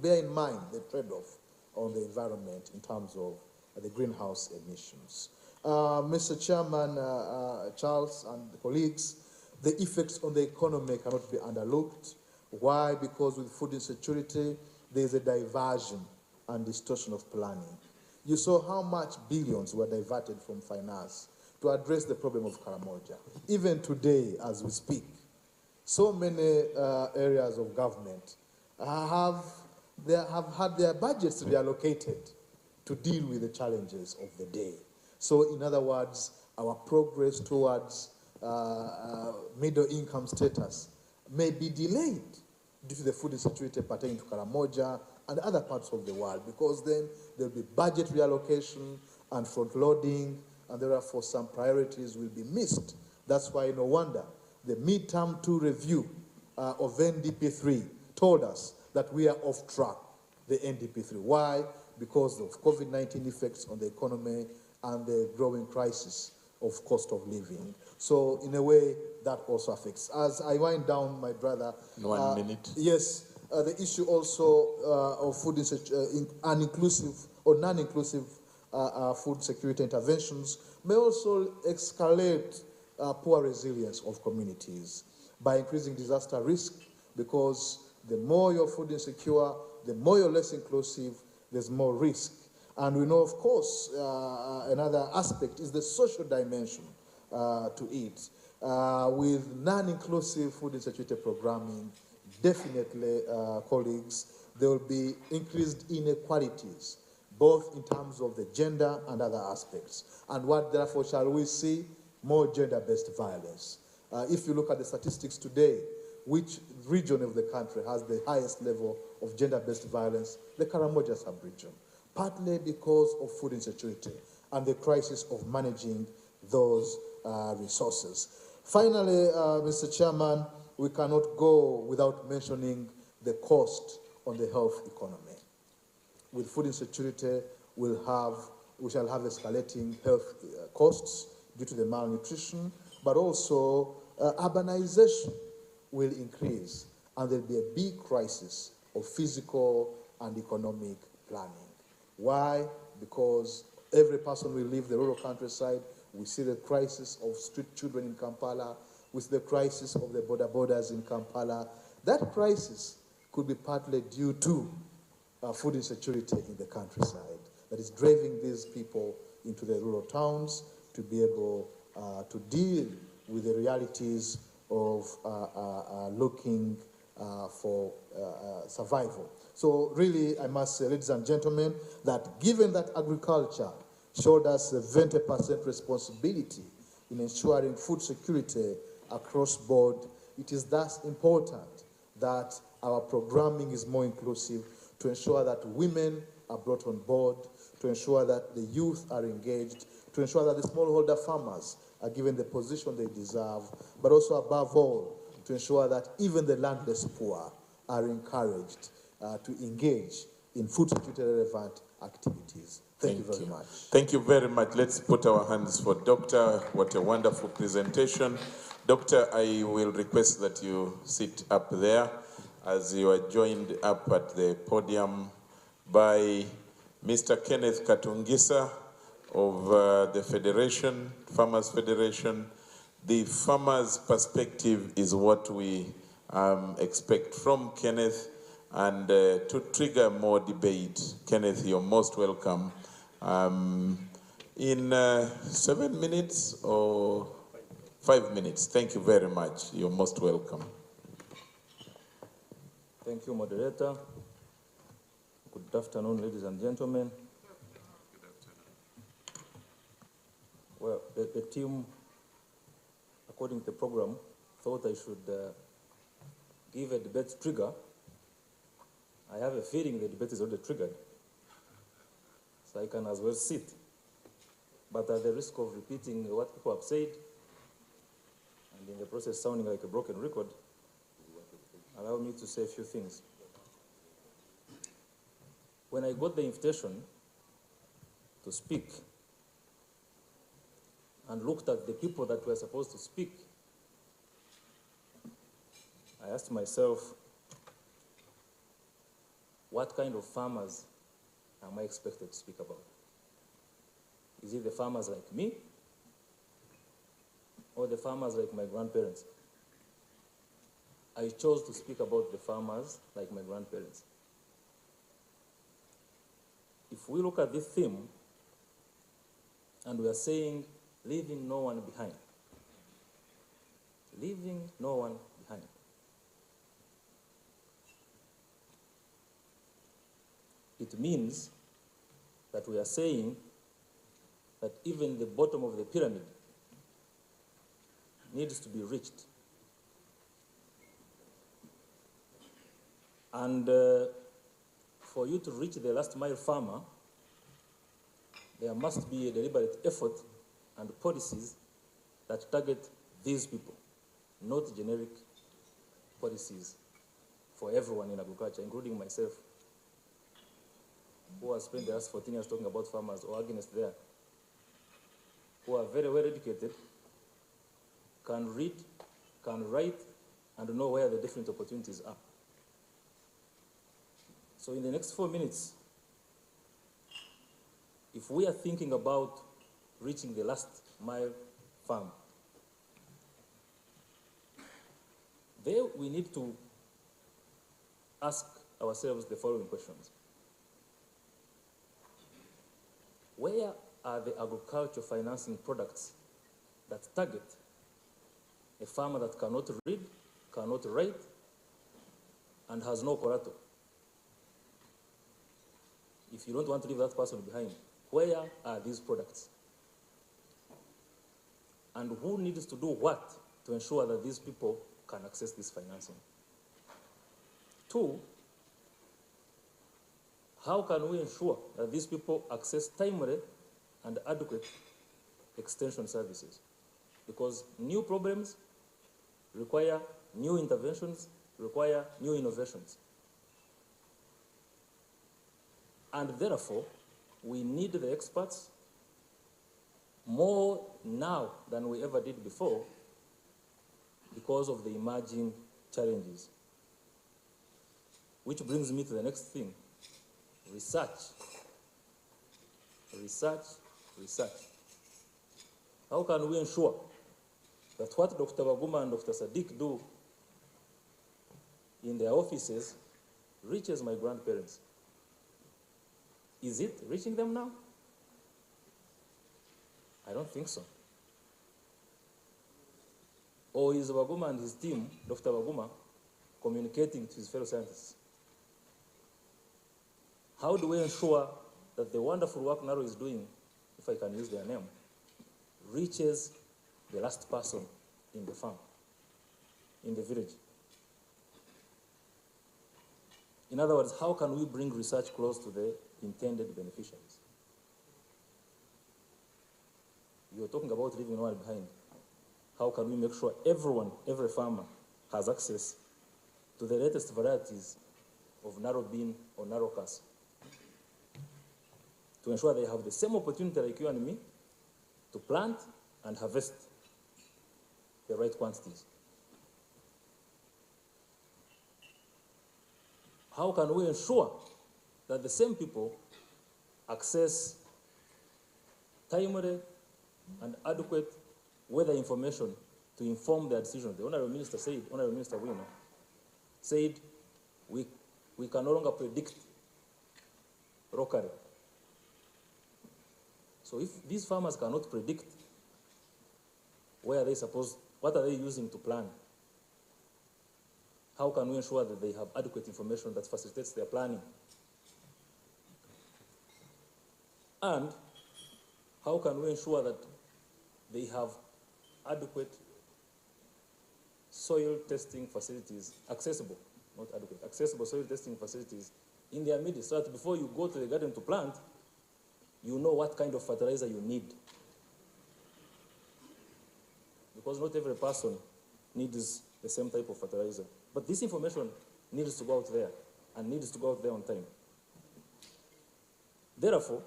bear in mind the trade-off on the environment in terms of the greenhouse emissions. Mr. Chairman, Charles and colleagues, the effects on the economy cannot be underlooked. Why? Because with food insecurity, there is a diversion and distortion of planning. You saw how much billions were diverted from finance to address the problem of Karamoja. Even today, as we speak, so many areas of government have had their budgets reallocated to deal with the challenges of the day. So in other words, our progress towards middle income status may be delayed due to the food insecurity pertaining to Karamoja and other parts of the world, because then there will be budget reallocation and front-loading, and therefore some priorities will be missed. That's why no wonder the midterm 2 review of NDP3 told us that we are off track, the NDP3. Why? Because of COVID-19 effects on the economy and the growing crisis of cost of living. So in a way, that also affects. As I wind down, my brother. 1 minute. Yes, the issue also of food uninclusive or non-inclusive food security interventions may also escalate poor resilience of communities by increasing disaster risk, because the more you're food insecure, the more you're less inclusive, there's more risk. And we know, of course, another aspect is the social dimension to it. With non-inclusive food insecurity programming, definitely, colleagues, there will be increased inequalities, both in terms of the gender and other aspects. And what, therefore, shall we see? More gender-based violence. If you look at the statistics today, which region of the country has the highest level of gender-based violence? The Karamoja sub-region, partly because of food insecurity and the crisis of managing those resources. Finally, Mr. Chairman, we cannot go without mentioning the cost on the health economy. With food insecurity, we shall have escalating health costs due to the malnutrition, but also urbanization will increase, and there'll be a big crisis of physical and economic planning. Why? Because every person will leave the rural countryside. We see the crisis of street children in Kampala, with the crisis of the border borders in Kampala. That crisis could be partly due to food insecurity in the countryside that is driving these people into the rural towns to be able to deal with the realities of looking for survival. So really, I must say, ladies and gentlemen, that given that agriculture showed us a 20% responsibility in ensuring food security across board, it is thus important that our programming is more inclusive, to ensure that women are brought on board, to ensure that the youth are engaged, to ensure that the smallholder farmers are given the position they deserve, but also above all, to ensure that even the landless poor are encouraged to engage in food security relevant activities. Thank you very much. Thank you very much. Let's put our hands for Doctor. What a wonderful presentation. Doctor, I will request that you sit up there as you are joined up at the podium by Mr. Kenneth Katungisa of the Federation, Farmers Federation. The farmers' perspective is what we expect from Kenneth, and to trigger more debate, Kenneth, you're most welcome. In 7 minutes or 5 minutes. Thank you very much. You're most welcome. Thank you, moderator. Good afternoon, ladies and gentlemen. Well, the team, according to the program, thought I should give a debate trigger. I have a feeling the debate is already triggered, so I can as well sit. But at the risk of repeating what people have said, and in the process sounding like a broken record, allow me to say a few things. When I got the invitation to speak and looked at the people that were supposed to speak, I asked myself, what kind of farmers am I expected to speak about? Is it the farmers like me, or the farmers like my grandparents? I chose to speak about the farmers like my grandparents. If we look at this theme, and we are saying, leaving no one behind. Leaving no one behind. It means that we are saying that even the bottom of the pyramid needs to be reached. And for you to reach the last mile farmer, there must be a deliberate effort and policies that target these people, not generic policies for everyone in agriculture, including myself, who has spent the last 14 years talking about farmers, or against there, who are very well educated, can read, can write, and know where the different opportunities are. So in the next 4 minutes, if we are thinking about reaching the last mile farm, there we need to ask ourselves the following questions. Where are the agriculture financing products that target a farmer that cannot read, cannot write, and has no collateral? If you don't want to leave that person behind, where are these products? And who needs to do what to ensure that these people can access this financing? 2, how can we ensure that these people access timely and adequate extension services? Because new problems require new interventions, require new innovations. And therefore, we need the experts more now than we ever did before because of the emerging challenges. Which brings me to the next thing, research. Research, research. How can we ensure that what Dr. Baguma and Dr. Sadiq do in their offices reaches my grandparents? Is it reaching them now? I don't think so. Or is Baguma and his team, Dr. Baguma, communicating to his fellow scientists? How do we ensure that the wonderful work NARO is doing, if I can use their name, reaches the last person in the farm, in the village? In other words, how can we bring research close to the intended beneficiaries? You're talking about leaving no one behind. How can we make sure everyone, every farmer, has access to the latest varieties of narrow bean or narrow cast, to ensure they have the same opportunity like you and me to plant and harvest the right quantities? How can we ensure that the same people access timely and adequate weather information to inform their decisions? The Honorable Minister said, Honorable Minister Wino said, we can no longer predict locally. So if these farmers cannot predict where they supposed, what are they using to plan? How can we ensure that they have adequate information that facilitates their planning? And how can we ensure that they have adequate soil testing facilities accessible, not adequate, accessible soil testing facilities in their midst, so that before you go to the garden to plant, you know what kind of fertilizer you need. Because not every person needs the same type of fertilizer. But this information needs to go out there, and needs to go out there on time. Therefore,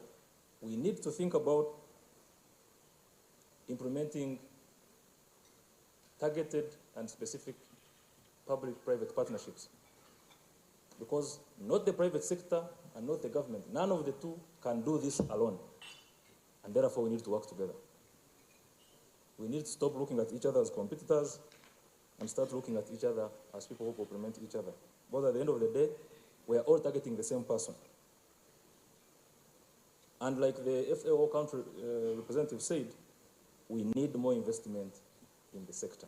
we need to think about implementing targeted and specific public-private partnerships. Because not the private sector and not the government, none of the two can do this alone. And therefore, we need to work together. We need to stop looking at each other as competitors and start looking at each other as people who complement each other. But at the end of the day, we are all targeting the same person. And like the FAO country representative said, we need more investment in the sector.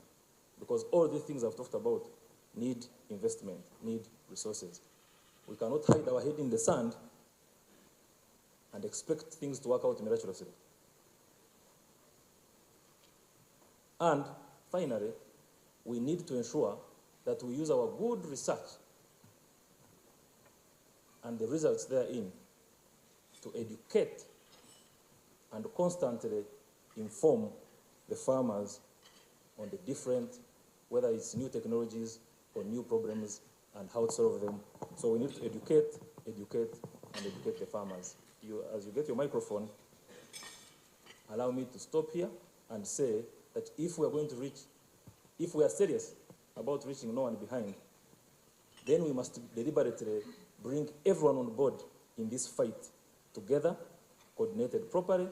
Because all these things I've talked about need investment, need resources. We cannot hide our head in the sand and expect things to work out miraculously. And finally, we need to ensure that we use our good research and the results therein to educate and constantly inform the farmers on the different, whether it's new technologies or new problems and how to solve them. So we need to educate, and educate the farmers. As you get your microphone, allow me to stop here and say that if we are going to reach, if we are serious about reaching no one behind, then we must deliberately bring everyone on board in this fight together, coordinated properly,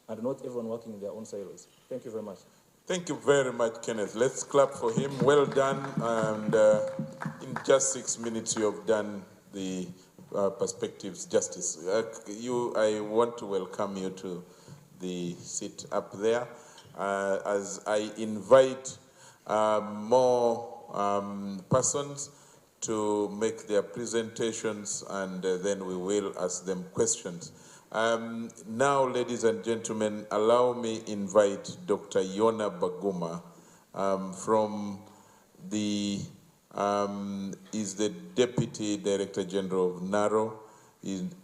and not everyone working in their own silos. Thank you very much. Thank you very much, Kenneth. Let's clap for him. Well done. And in just 6 minutes, you have done the perspectives justice. I want to welcome you to the seat up there as I invite more persons to make their presentations, and then we will ask them questions. Now, ladies and gentlemen, allow me invite Dr. Yona Baguma from the, is the Deputy Director General of NARO,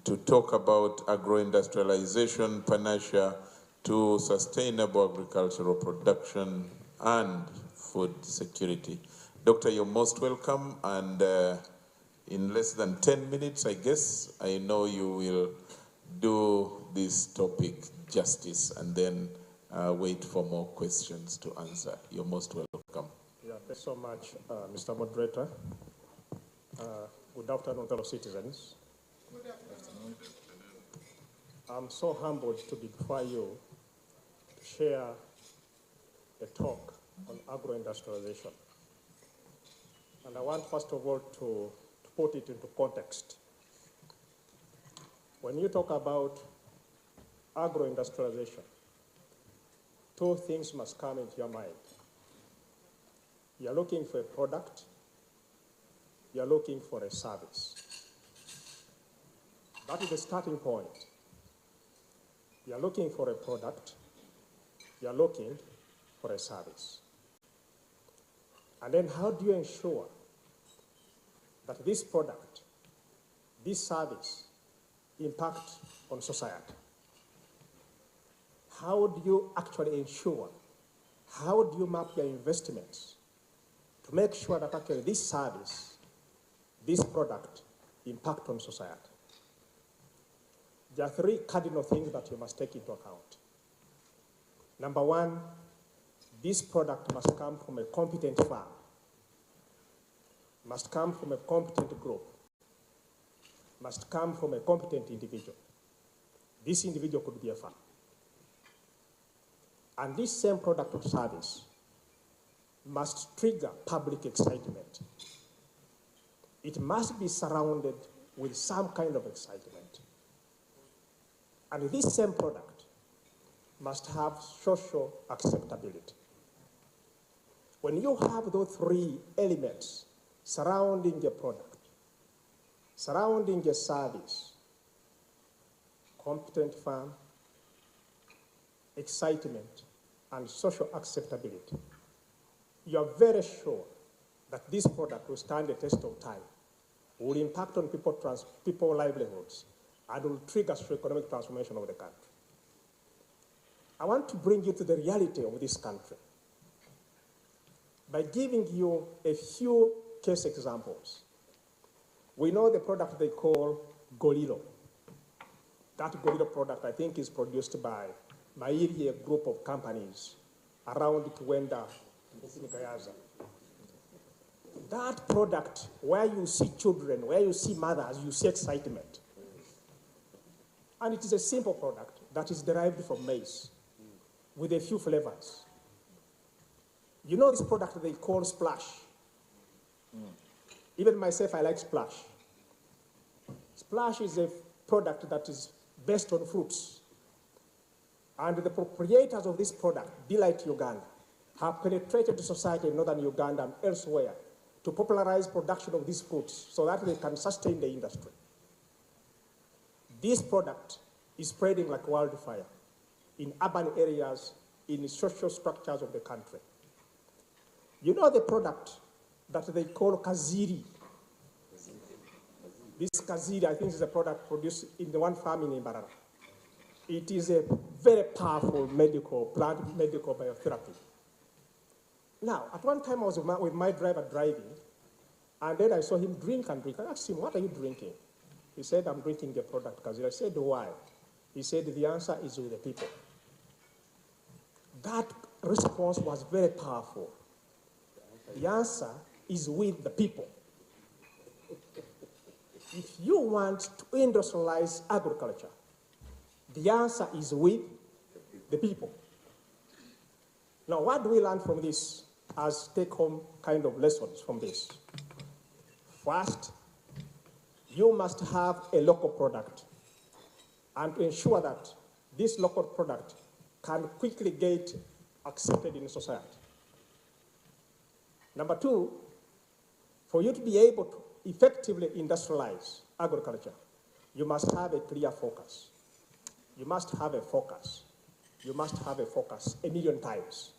to talk about agro-industrialization, panacea to sustainable agricultural production and food security. Doctor, you're most welcome, and in less than 10 minutes, I guess, I know you will do this topic justice and then wait for more questions to answer. You're most welcome. Yeah, thanks so much, Mr. Moderator. Good afternoon, fellow citizens. Good afternoon. I'm so humbled to be before you to share a talk on agro-industrialization. And I want, first of all, to put it into context. When you talk about agro-industrialization, two things must come into your mind. You're looking for a product, you're looking for a service. That is the starting point. You're looking for a product, you're looking for a service. And then how do you ensure that this product, this service, impact on society? How do you actually ensure, how do you map your investments to make sure that actually this service, this product, impact on society? There are three cardinal things that you must take into account. Number one, this product must come from a competent farm, must come from a competent group, must come from a competent individual. This individual could be a farm. And this same product or service must trigger public excitement. It must be surrounded with some kind of excitement. And this same product must have social acceptability. When you have those three elements surrounding a product, surrounding a service, competent farm, excitement, and social acceptability, you are very sure that this product will stand the test of time, will impact on people's livelihoods, and will trigger socioeconomic transformation of the country. I want to bring you to the reality of this country by giving you a few case examples. We know the product they call Golilo. That Golilo product, I think, is produced by Mairi, a group of companies around Kiwenda, Gayaza. That product, where you see children, where you see mothers, you see excitement. And it is a simple product that is derived from maize with a few flavors. You know this product they call Splash. Even myself, I like Splash. Splash is a product that is based on fruits. And the proprietors of this product, Delight Uganda, have penetrated society in northern Uganda and elsewhere to popularize production of these fruits so that they can sustain the industry. This product is spreading like wildfire in urban areas, in social structures of the country. You know the product that they call Kaziri. This Kaziri, I think, is a product produced in the one farm in Imbarara. It is a very powerful plant medical biotherapy. Now, at one time I was with my driver driving, and then I saw him drink and drink. I asked him, what are you drinking? He said, I'm drinking the product Kaziri. I said, why? He said, the answer is with the people. That response was very powerful. The answer is with the people. If you want to industrialize agriculture, the answer is with the people. Now, what do we learn from this as take-home kind of lessons from this? First, you must have a local product and to ensure that this local product can quickly get accepted in society. Number two, for you to be able to effectively industrialize agriculture, you must have a clear focus. You must have a focus. You must have a focus 1,000,000 times.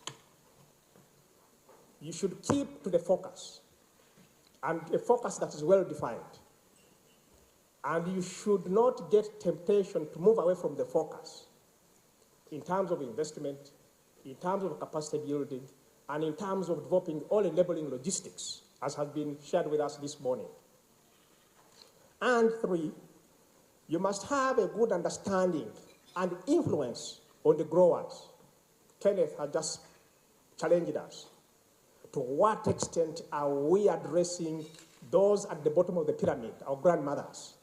You should keep to the focus, and a focus that is well defined. And you should not get temptation to move away from the focus in terms of investment, in terms of capacity building, and in terms of developing all enabling logistics, as has been shared with us this morning. And three, you must have a good understanding and influence on the growers. Kenneth has just challenged us. To what extent are we addressing those at the bottom of the pyramid, our grandmothers?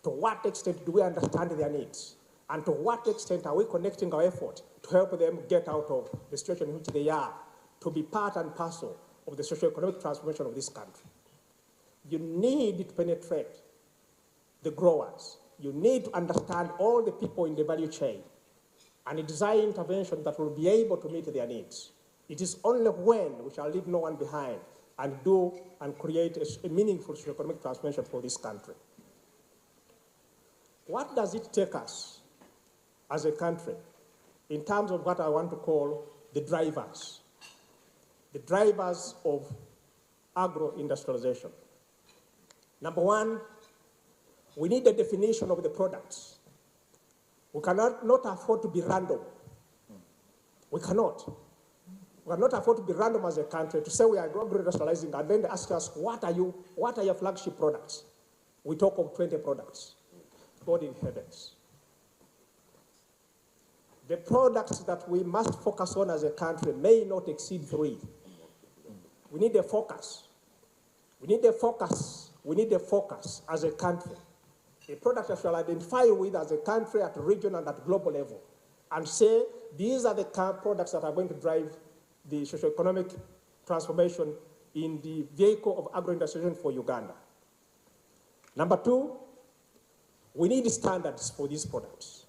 To what extent do we understand their needs? And to what extent are we connecting our effort to help them get out of the situation in which they are, to be part and parcel of the socioeconomic transformation of this country? You need to penetrate the growers. You need to understand all the people in the value chain and design intervention that will be able to meet their needs. It is only when we shall leave no one behind and do and create a meaningful socioeconomic transformation for this country. What does it take us as a country in terms of what I want to call the drivers of agro-industrialization? Number one, we need a definition of the products. We cannot afford to be random. We cannot. We cannot afford to be random as a country to say we are agro-industrializing and then they ask us, what are your flagship products? We talk of 20 products. God in heavens. the products that we must focus on as a country may not exceed 3. We need a focus. We need a focus. We need a focus as a country. A product that shall identify with as a country at regional and at global level and say these are the products that are going to drive the socioeconomic transformation in the vehicle of agro-industrialization for Uganda. Number 2, we need standards for these products.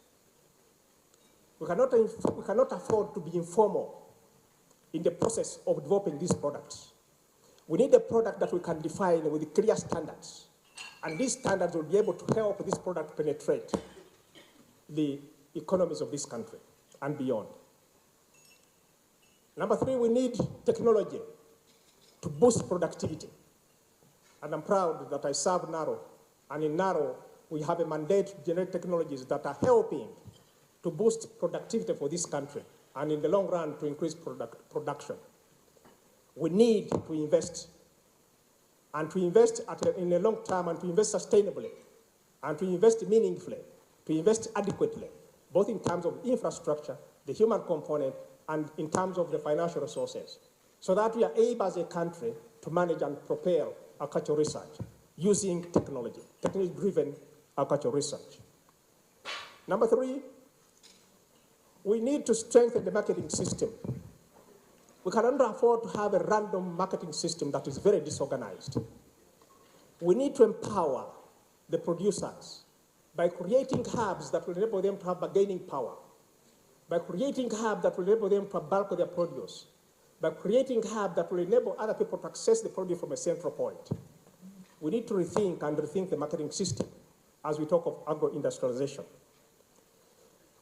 We cannot afford to be informal in the process of developing these products. We need a product that we can define with clear standards. And these standards will be able to help this product penetrate the economies of this country and beyond. Number 3, we need technology to boost productivity. And I'm proud that I serve NARO. And in NARO, we have a mandate to generate technologies that are helping to boost productivity for this country and in the long run to increase production. We need to invest, and to invest in the long term, and to invest sustainably, and to invest meaningfully, to invest adequately, both in terms of infrastructure, the human component, and in terms of the financial resources, so that we are able as a country to manage and propel agricultural research using technology, technology-driven agricultural research. Number 3, we need to strengthen the marketing system. We cannot afford to have a random marketing system that is very disorganized. We need to empower the producers by creating hubs that will enable them to have bargaining power, by creating hubs that will enable them to bulk their produce, by creating hubs that will enable other people to access the produce from a central point. We need to rethink the marketing system as we talk of agro-industrialization.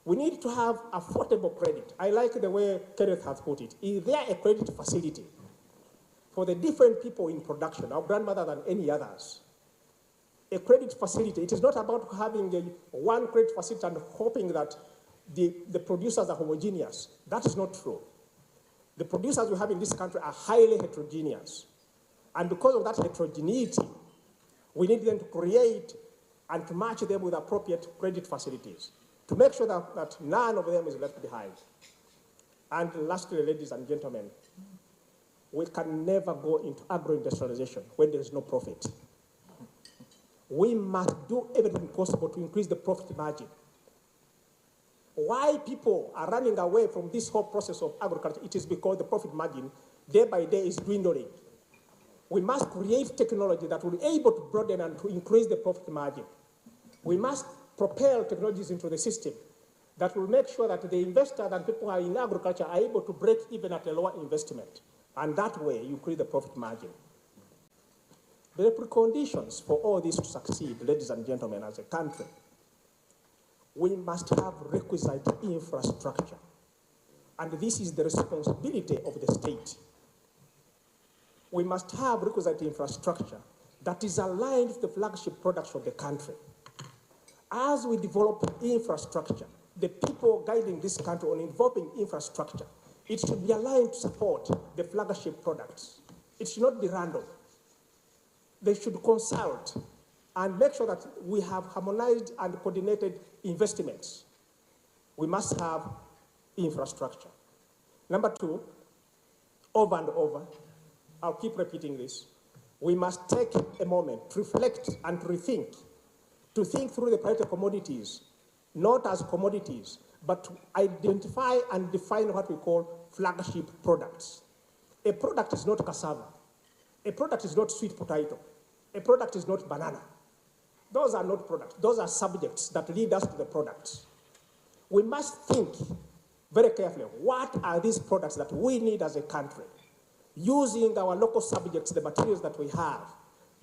We need to have affordable credit. I like the way Kenneth has put it. Is there a credit facility for the different people in production, our grandmother than any others? A credit facility. It is not about having one credit facility and hoping that the producers are homogeneous. That is not true. The producers we have in this country are highly heterogeneous. And because of that heterogeneity, we need them to create and to match them with appropriate credit facilities to make sure that none of them is left behind. And lastly, ladies and gentlemen, we can never go into agro-industrialization when there is no profit. We must do everything possible to increase the profit margin. Why people are running away from this whole process of agriculture, it is because the profit margin day by day is dwindling. We must create technology that will be able to broaden and to increase the profit margin. We must propel technologies into the system that will make sure that the investors and people who are in agriculture are able to break even at a lower investment. And that way, you create the profit margin. The preconditions for all this to succeed, ladies and gentlemen, as a country, we must have requisite infrastructure. And this is the responsibility of the state. We must have requisite infrastructure that is aligned with the flagship products of the country. As we develop infrastructure, the people guiding this country on developing infrastructure, it should be aligned to support the flagship products. It should not be random. They should consult and make sure that we have harmonized and coordinated investments. We must have infrastructure. Number 2, over and over, I'll keep repeating this, we must take a moment to reflect and to rethink, to think through the priority commodities, not as commodities, but to identify and define what we call flagship products. A product is not cassava. A product is not sweet potato. A product is not banana. Those are not products. Those are subjects that lead us to the products. We must think very carefully, what are these products that we need as a country, using our local subjects, the materials that we have,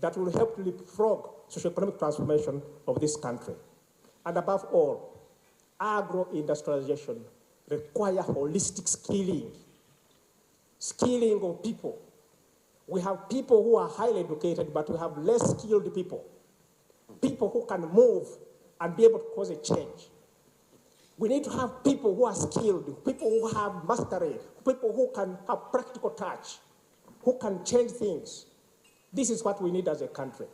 that will help to leapfrog socioeconomic transformation of this country. And above all, agro-industrialization requires holistic skilling of people. We have people who are highly educated, but we have less skilled people who can move and be able to cause a change. We need to have people who are skilled, people who have mastery, people who can have practical touch, who can change things. This is what we need as a country.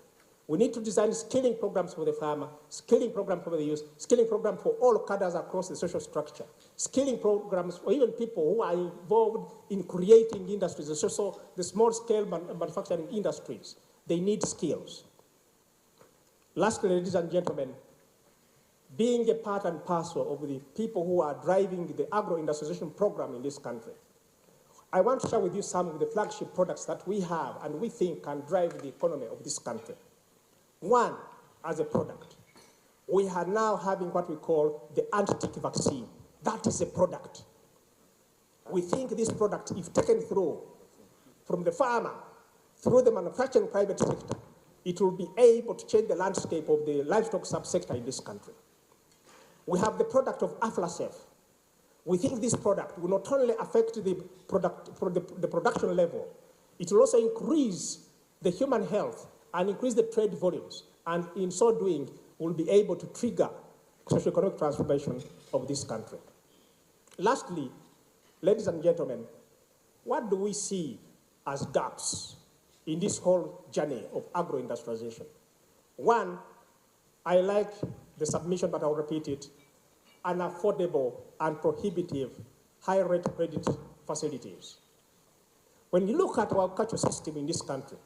We need to design skilling programs for the farmer, skilling programs for the youth, skilling programs for all cadres across the social structure, skilling programs, or even people who are involved in creating industries, so the small-scale manufacturing industries, they need skills. Lastly, ladies and gentlemen, being a part and parcel of the people who are driving the agro-industrialization program in this country, I want to share with you some of the flagship products that we have and we think can drive the economy of this country. One, as a product, we are now having what we call the anti-tick vaccine. That is a product. We think this product, if taken through from the farmer, through the manufacturing private sector, it will be able to change the landscape of the livestock subsector in this country. We have the product of Aflasef. We think this product will not only affect the production level, it will also increase the human health and increase the trade volumes, and in so doing, will be able to trigger socioeconomic transformation of this country. Lastly, ladies and gentlemen, what do we see as gaps in this whole journey of agro-industrialization? One, I like the submission, but I'll repeat it, unaffordable and prohibitive high-rate credit facilities. When you look at our cultural system in this country,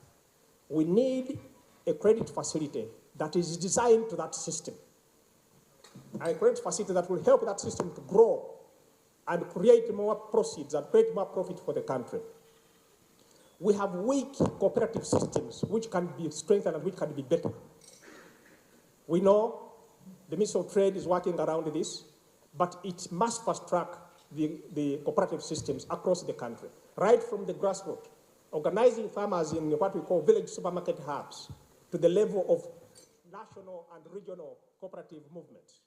we need a credit facility that is designed to that system. A credit facility that will help that system to grow and create more proceeds and create more profit for the country. We have weak cooperative systems which can be strengthened and which can be better. We know the Ministry of Trade is working around this, but it must fast-track the cooperative systems across the country, right from the grassroots, organizing farmers in what we call village supermarket hubs to the level of national and regional cooperative movements.